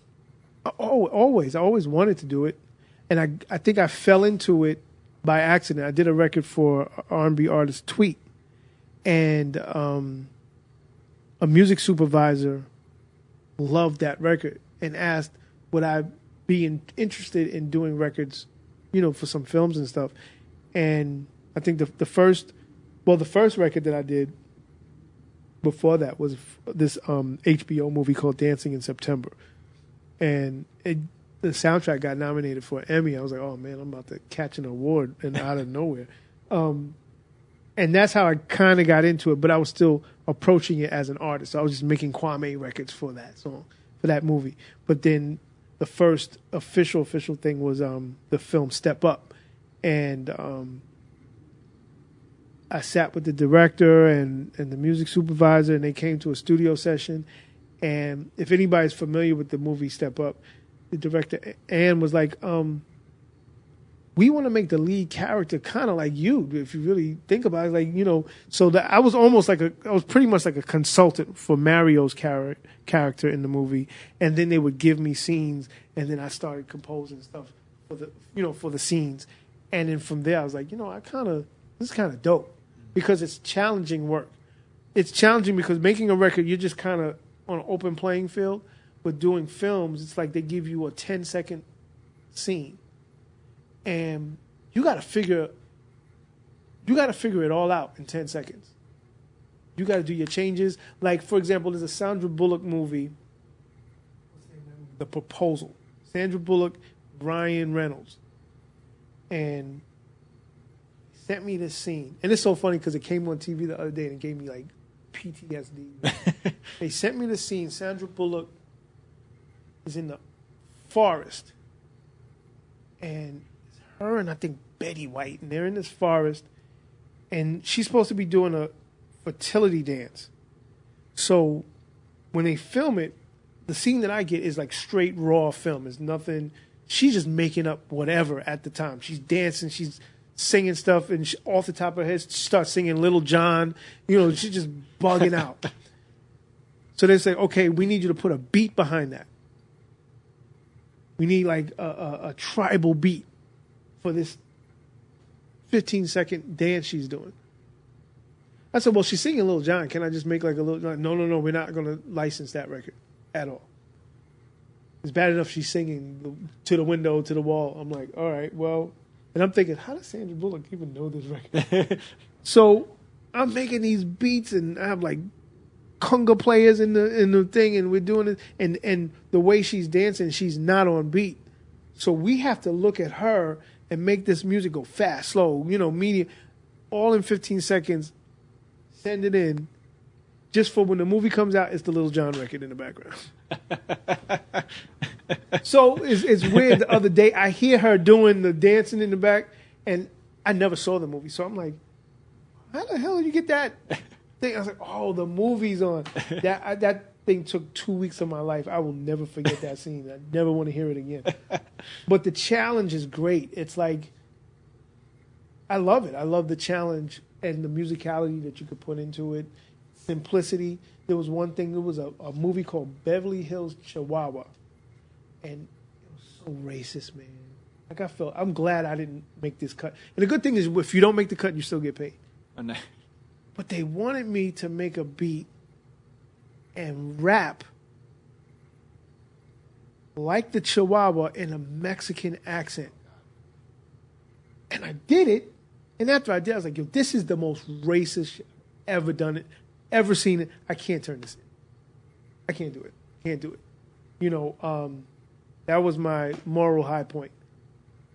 Oh, always. I always wanted to do it, and I think I fell into it by accident. I did a record for R&B artist Tweet, and a music supervisor loved that record and asked would I be interested in doing records, for some films and stuff. And I think the first record that I did before that was this HBO movie called Dancing in September. And the soundtrack got nominated for an Emmy. I was like, oh, man, I'm about to catch an award and out of nowhere. And that's how I kind of got into it, but I was still approaching it as an artist. So I was just making Kwamè records for that song, for that movie. But then the first official thing was the film Step Up. And I sat with the director and the music supervisor, and they came to a studio session. And if anybody's familiar with the movie Step Up, the director, Ann, was like, we want to make the lead character kind of like you, if you really think about it. Like, so that I was pretty much like a consultant for Mario's character in the movie. And then they would give me scenes, and then I started composing stuff for the scenes. And then from there, I was like, this is kind of dope because it's challenging work. It's challenging because making a record, you're just kind of on an open playing field. But doing films, it's like they give you a 10-second scene. And you got to figure it all out in 10 seconds. You got to do your changes. Like, for example, there's a Sandra Bullock movie, The Proposal. Sandra Bullock, Ryan Reynolds. And he sent me this scene. And it's so funny because it came on TV the other day and it gave me, like, PTSD. They sent me the scene. Sandra Bullock is in the forest. And it's her and I think Betty White. And they're in this forest. And she's supposed to be doing a fertility dance. So when they film it, the scene that I get is like straight raw film. It's nothing. She's just making up whatever at the time. She's dancing. She's singing stuff. And off the top of her head, she starts singing Little John. You know, she's just bugging out. So they say, okay, we need you to put a beat behind that. We need like a tribal beat for this 15-second dance she's doing. I said, well, she's singing Little John. Can I just make like a little... No, we're not going to license that record at all. It's bad enough she's singing to the window, to the wall. I'm like, all right, well... And I'm thinking, how does Sandra Bullock even know this record? So I'm making these beats, and I have like conga players in the thing, and we're doing it. And the way she's dancing, she's not on beat. So we have to look at her and make this music go fast, slow, medium, all in 15 seconds. Send it in. Just for when the movie comes out, it's the Little John record in the background. So it's weird. The other day, I hear her doing the dancing in the back, and I never saw the movie. So I'm like, how the hell did you get that thing? I was like, oh, the movie's on. That thing took 2 weeks of my life. I will never forget that scene. I never want to hear it again. But the challenge is great. It's like, I love it. I love the challenge and the musicality that you could put into it. Simplicity. There was one thing, there was a movie called Beverly Hills Chihuahua. And it was so racist, man. Like I'm glad I didn't make this cut. And the good thing is if you don't make the cut, you still get paid. Oh, no. But they wanted me to make a beat and rap like the Chihuahua in a Mexican accent. And I did it. And after I did, I was like, yo, this is the most racist shit I've ever done it, ever seen it. I can't turn this in. I can't do it. Can't do it. That was my moral high point.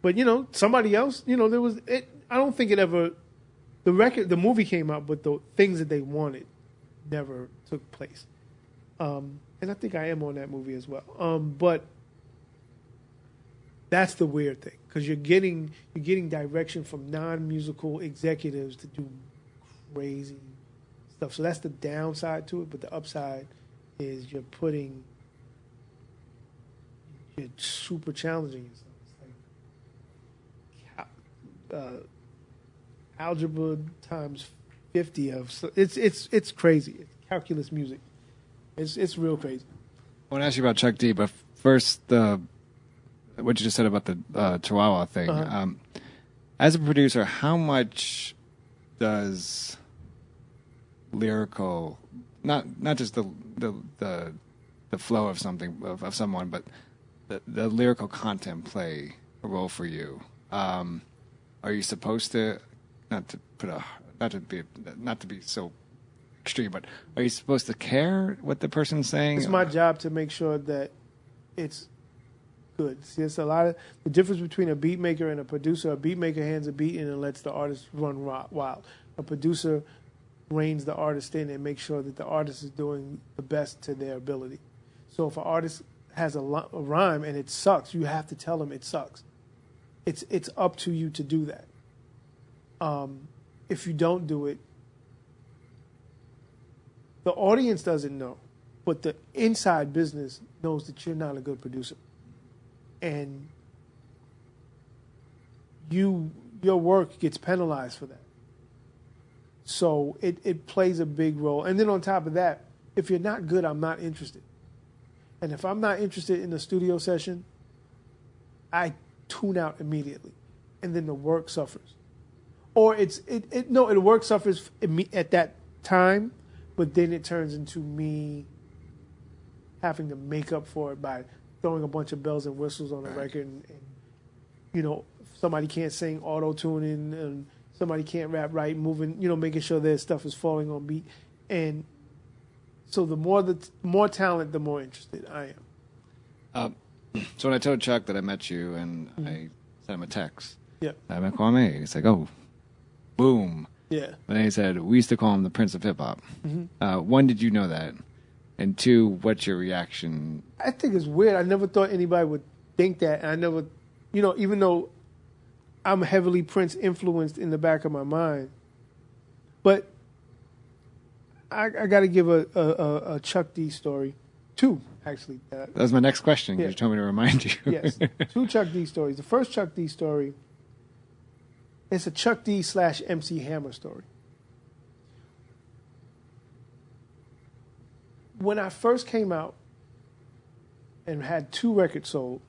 But, somebody else, there was, I don't think it ever, the movie came out, but the things that they wanted never took place. And I think I am on that movie as well. But that's the weird thing, because you're getting direction from non-musical executives to do crazy stuff. So that's the downside to it, but the upside is you're super challenging yourself. It's like algebra times 50 of, so it's crazy. It's calculus music. It's real crazy. I want to ask you about Chuck D, but first, what you just said about the Chihuahua thing. Uh-huh. As a producer, how much does lyrical, not just the flow of something of someone, but the lyrical content play a role for you? Are you supposed to not to be so extreme, but are you supposed to care what the person's saying? It's my job to make sure that it's good. See, it's a lot of the difference between a beat maker and a producer. A beat maker hands a beat in and lets the artist run wild. A producer reins the artist in and makes sure that the artist is doing the best to their ability. So if an artist has a rhyme and it sucks, you have to tell them it sucks. It's up to you to do that. If you don't do it, the audience doesn't know, but the inside business knows that you're not a good producer. And your work gets penalized for that. So it plays a big role. And then on top of that, if you're not good, I'm not interested. And if I'm not interested in the studio session, I tune out immediately. And then the work suffers. Or the work suffers at that time, but then it turns into me having to make up for it by throwing a bunch of bells and whistles on the record and somebody can't sing, auto-tuning, and somebody can't rap right, moving, making sure their stuff is falling on beat. And so the more talent, the more interested I am. So when I told Chuck that I met you and I sent him a text, I met Kwamè. He's like, oh, boom. Yeah. And then he said, we used to call him the Prince of Hip Hop. One, did you know that? And two, what's your reaction? I think it's weird. I never thought anybody would think that. And I never, even though I'm heavily Prince influenced in the back of my mind, but I got to give a Chuck D story. Two, actually. That was my next question. Yeah. You told me to remind you. Yes. Two Chuck D stories. The first Chuck D story, it's a Chuck D / MC Hammer story. When I first came out and had 2 records sold,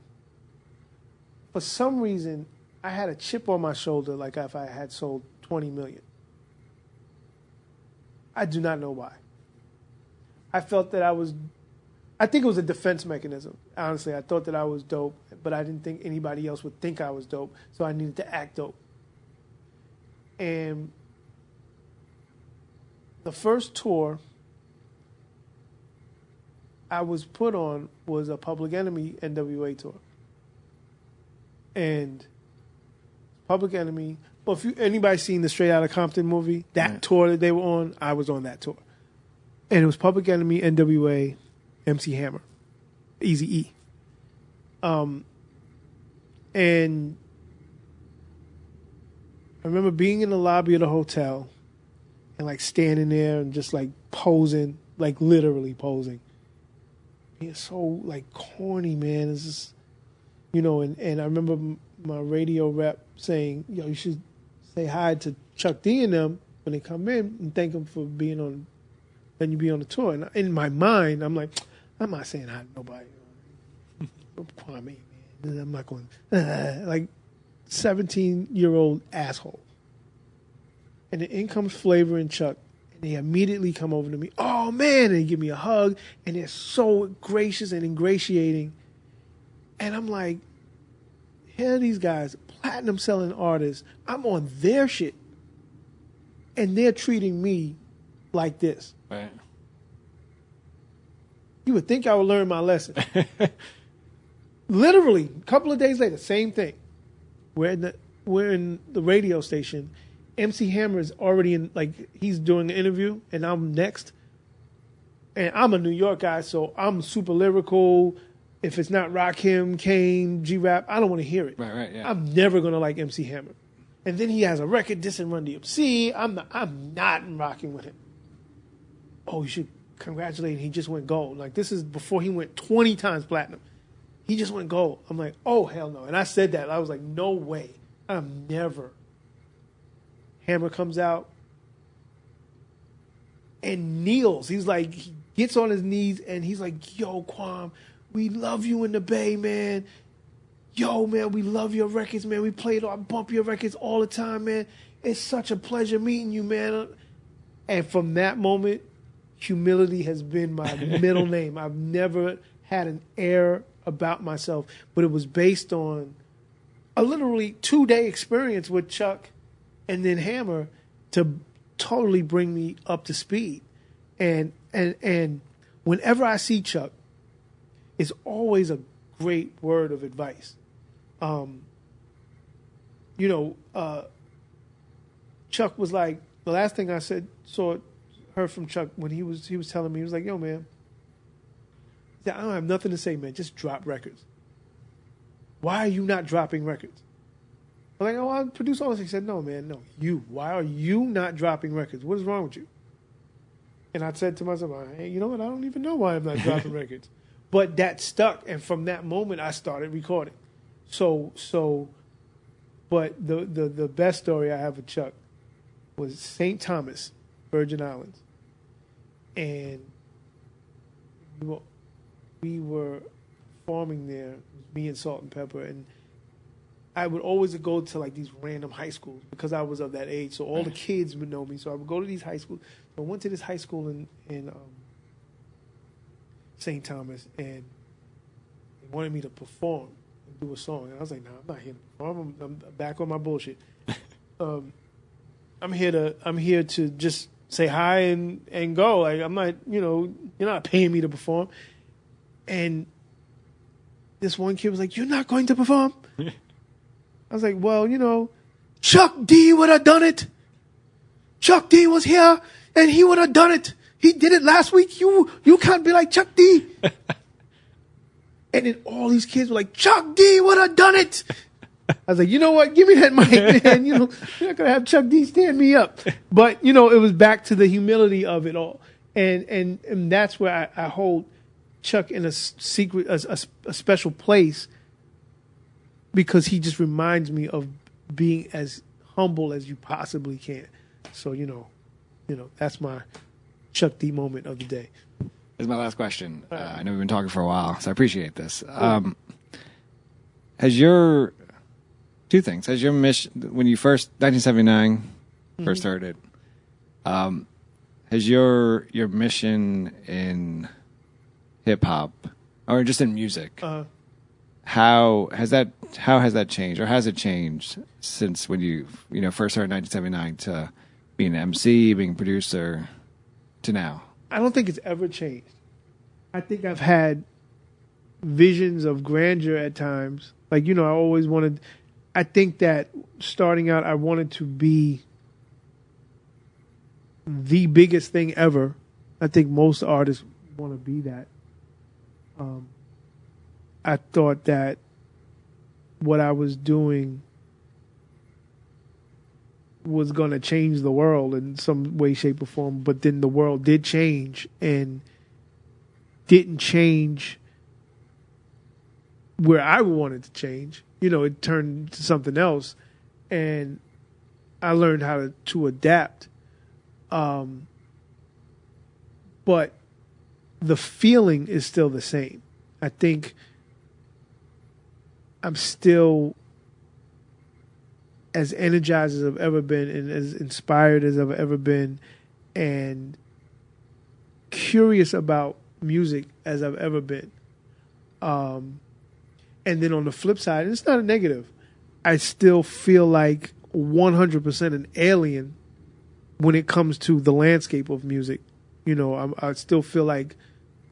for some reason, I had a chip on my shoulder like if I had sold 20 million. I do not know why. I felt that I think it was a defense mechanism. Honestly, I thought that I was dope, but I didn't think anybody else would think I was dope, so I needed to act dope. And the first tour I was put on was a Public Enemy NWA tour. And Public Enemy, well, if anybody seen the Straight Outta Compton movie, that tour that they were on, I was on that tour. And it was Public Enemy, NWA, MC Hammer, Eazy-E. And I remember being in the lobby of the hotel and like standing there and just like posing, like literally posing. Being so like corny, man. It's just, and I remember my radio rep saying, yo, you should say hi to Chuck D and them when they come in and thank them for being on, letting you be on the tour. And in my mind, I'm like, I'm not saying hi to nobody. I'm Kwamè, man. I'm not going, like 17-year-old asshole. And then in comes Flavor and Chuck. And they immediately come over to me. Oh, man. And they give me a hug. And they're so gracious and ingratiating. And I'm like, here are these guys, platinum selling artists. I'm on their shit. And they're treating me like this. Right. You would think I would learn my lesson. Literally, a couple of days later, same thing. We're in the radio station. MC Hammer is already in, like, he's doing an interview, and I'm next. And I'm a New York guy, so I'm super lyrical. If it's not Rakim, Kane, G-Rap, I don't want to hear it. Right, yeah. I'm never going to like MC Hammer. And then he has a record dissing Run DMC. I'm not rocking with him. Oh, you should congratulate him. He just went gold. Like, this is before he went 20 times platinum. He just went gold. I'm like, oh, hell no. And I said that. I was like, no way. I'm never. Hammer comes out and kneels. He's like, he gets on his knees and he's like, yo, Kwam, we love you in the Bay, man. Yo, man, we love your records, man. I bump your records all the time, man. It's such a pleasure meeting you, man. And from that moment, humility has been my middle name. I've never had an air about myself, but it was based on a literally 2-day experience with Chuck and then Hammer to totally bring me up to speed. And whenever I see Chuck, it's always a great word of advice. Chuck was like, the last thing I heard from Chuck when he was telling me, he was like, yo, man, I don't have nothing to say, man. Just drop records. Why are you not dropping records? I'm like, oh, I produce all this. He said, no, man, no. You. Why are you not dropping records? What is wrong with you? And I said to myself, hey, you know what? I don't even know why I'm not dropping records. But that stuck. And from that moment, I started recording. But the best story I have with Chuck was St. Thomas, Virgin Islands. And we were performing there, me and Salt and Pepper, and I would always go to like these random high schools because I was of that age, so all the kids would know me. So I would go to these high schools. So I went to this high school in St. Thomas, and they wanted me to perform and do a song. And I was like, no, I'm not here to perform. I'm back on my bullshit. I'm here to just say hi and go. Like, I'm not, you're not paying me to perform. And this one kid was like, you're not going to perform? I was like, well, Chuck D would have done it. Chuck D was here and he would have done it. He did it last week. You can't be like Chuck D. And then all these kids were like, Chuck D would have done it. I was like, you know what? Give me that mic, man. You're not going to have Chuck D stand me up. But, it was back to the humility of it all. And that's where I hold Chuck in a special place, because he just reminds me of being as humble as you possibly can. So, that's my Chuck D moment of the day. This is my last question. I know we've been talking for a while, so I appreciate this. Two things. Has your mission, when you first, 1979, first heard it, has your mission in hip hop, or just in music, how has that changed, or has it changed since when you first heard 1979 to being an MC, being a producer, to now? I don't think it's ever changed. I think I've had visions of grandeur at times. Like, I always wanted, I think that starting out, I wanted to be the biggest thing ever. I think most artists want to be that. I thought that what I was doing was going to change the world in some way, shape, or form. But then the world did change, and didn't change where I wanted to change. It turned to something else, and I learned how to adapt. But the feeling is still the same. I think I'm still as energized as I've ever been, and as inspired as I've ever been, and curious about music as I've ever been. And then on the flip side, and it's not a negative, I still feel like 100% an alien when it comes to the landscape of music. I still feel like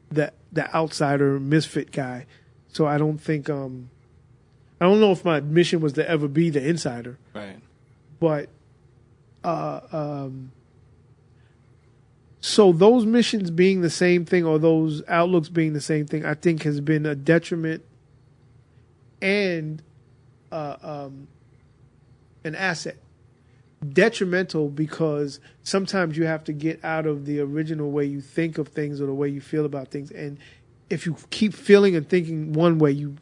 the outsider, misfit guy. So I don't think I don't know if my mission was to ever be the insider. Right. But so those missions being the same thing, or those outlooks being the same thing, I think has been a detriment and an asset. Detrimental because sometimes you have to get out of the original way you think of things or the way you feel about things. And if you keep feeling and thinking one way, you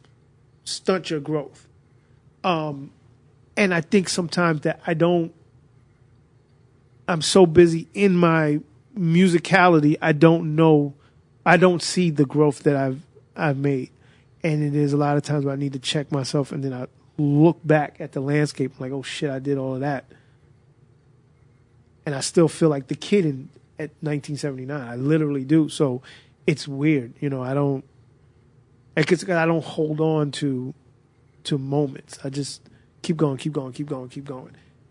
stunt your growth. And I think sometimes that I'm so busy in my musicality, I don't see the growth that I've made. And it is a lot of times where I need to check myself, and then I look back at the landscape like, oh shit, I did all of that. And I still feel like the kid at 1979. I literally do. So it's weird. I don't hold on to moments. I just keep going.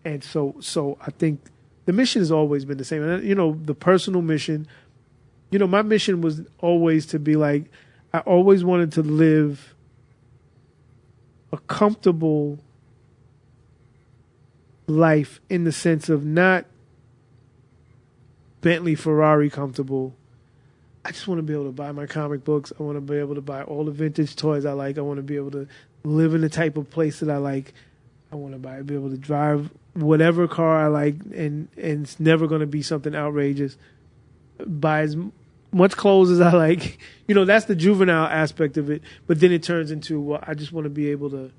And so I think the mission has always been the same. And, the personal mission, my mission was always to be like, I always wanted to live a comfortable life, in the sense of not Bentley, Ferrari comfortable. I just want to be able to buy my comic books. I want to be able to buy all the vintage toys I like. I want to be able to live in the type of place that I like. I want to be able to drive whatever car I like, and it's never going to be something outrageous. Buy as much clothes as I like. That's the juvenile aspect of it. But then it turns into, well, I just want to be able to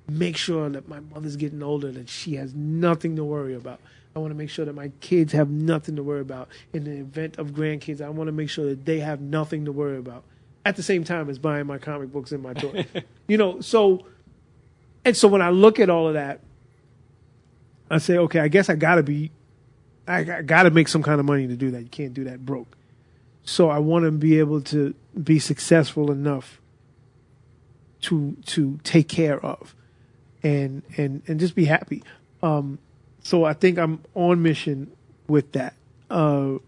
make sure that my mother's getting older, that she has nothing to worry about. I want to make sure that my kids have nothing to worry about. In the event of grandkids, I want to make sure that they have nothing to worry about. At the same time as buying my comic books and my toys. So when I look at all of that, I say, okay, I guess I got to make some kind of money to do that. You can't do that broke. So I want to be able to be successful enough to take care of, and just be happy. So I think I'm on mission with that. But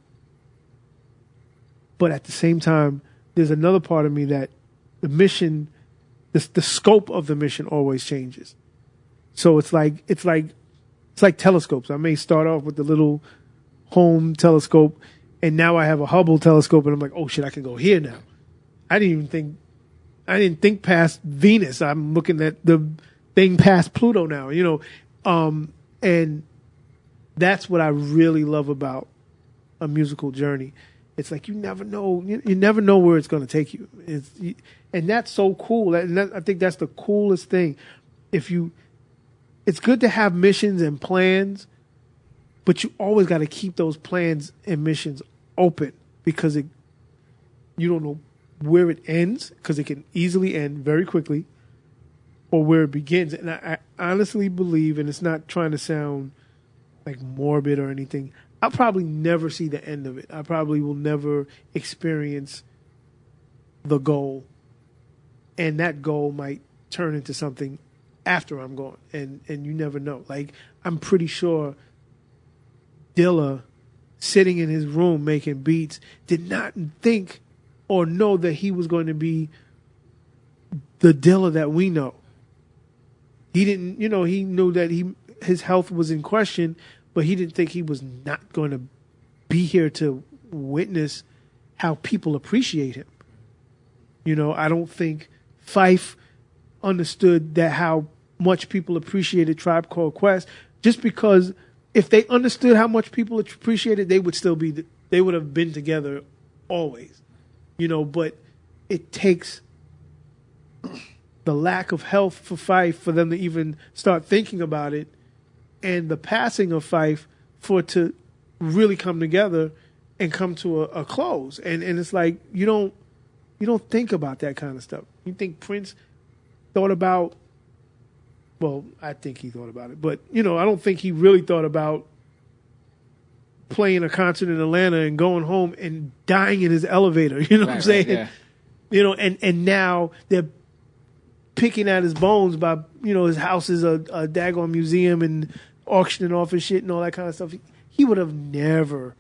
at the same time, there's another part of me that the mission, the scope of the mission always changes. So it's like telescopes. I may start off with the little home telescope, and now I have a Hubble telescope, and I'm like, oh shit, I can go here now. I didn't think past Venus. I'm looking at the thing past Pluto now, and that's what I really love about a musical journey. It's like you never know where it's going to take you. And that's so cool. I think that's the coolest thing. It's good to have missions and plans, but you always got to keep those plans and missions open, because you don't know where it ends, because it can easily end very quickly, or where it begins. And I honestly believe, and it's not trying to sound like morbid or anything, I'll probably never see the end of it. I probably will never experience the goal, and that goal might turn into something after I'm gone, and you never know. Like, I'm pretty sure Dilla, sitting in his room making beats, did not think or know that he was going to be the Dilla that we know. He didn't, he knew that his health was in question, but he didn't think he was not going to be here to witness how people appreciate him. I don't think Phife understood that how much people appreciated Tribe Called Quest, just because if they understood how much people appreciated, they would have been together always. But it takes the lack of health for Phife for them to even start thinking about it, and the passing of Phife for it to really come together and come to a close. And it's like you don't think about that kind of stuff. You think Prince thought about, well, I think he thought about it, but I don't think he really thought about playing a concert in Atlanta and going home and dying in his elevator. You know what I'm saying? Yeah. And now they're picking at his bones by, his house is a daggone museum and auctioning off his shit and all that kind of stuff. He would have never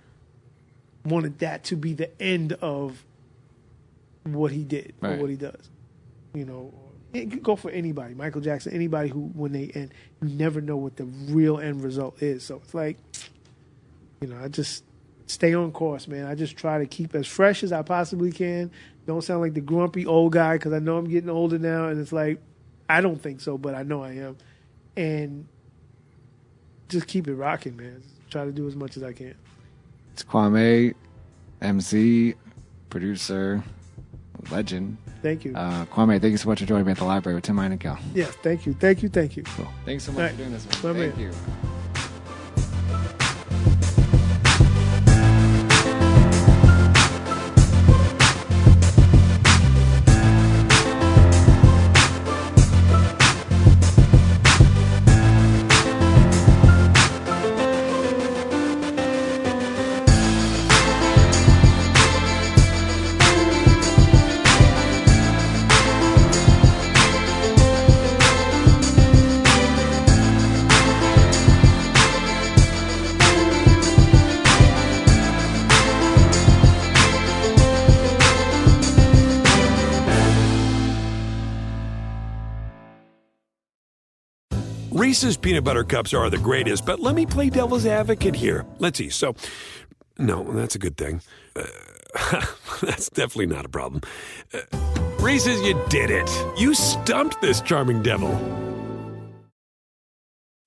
wanted that to be the end of what he did or what he does. It could go for anybody, Michael Jackson, anybody who, when they end, you never know what the real end result is. So it's like, I just stay on course, man. I just try to keep as fresh as I possibly can. Don't sound like the grumpy old guy, because I know I'm getting older now, and it's like, I don't think so, but I know I am. And just keep it rocking, man. Try to do as much as I can. It's Kwamè, MC, producer, legend. Thank you. Kwamè, thank you so much for joining me at the library with Tim Einenkel. Yes, thank you. Cool. Thanks so much for doing this, man. Thank you. Reese's peanut butter cups are the greatest, but let me play devil's advocate here. Let's see. So, no, that's a good thing. That's definitely not a problem. Reese's, you did it. You stumped this charming devil.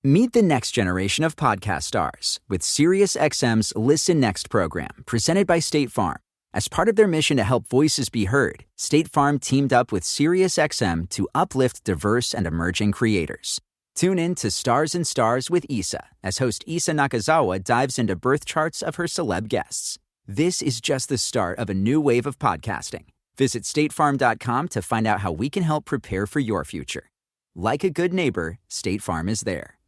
Meet the next generation of podcast stars with SiriusXM's Listen Next program, presented by State Farm. As part of their mission to help voices be heard, State Farm teamed up with SiriusXM to uplift diverse and emerging creators. Tune in to Stars and Stars with Issa, as host Issa Nakazawa dives into birth charts of her celeb guests. This is just the start of a new wave of podcasting. Visit statefarm.com to find out how we can help prepare for your future. Like a good neighbor, State Farm is there.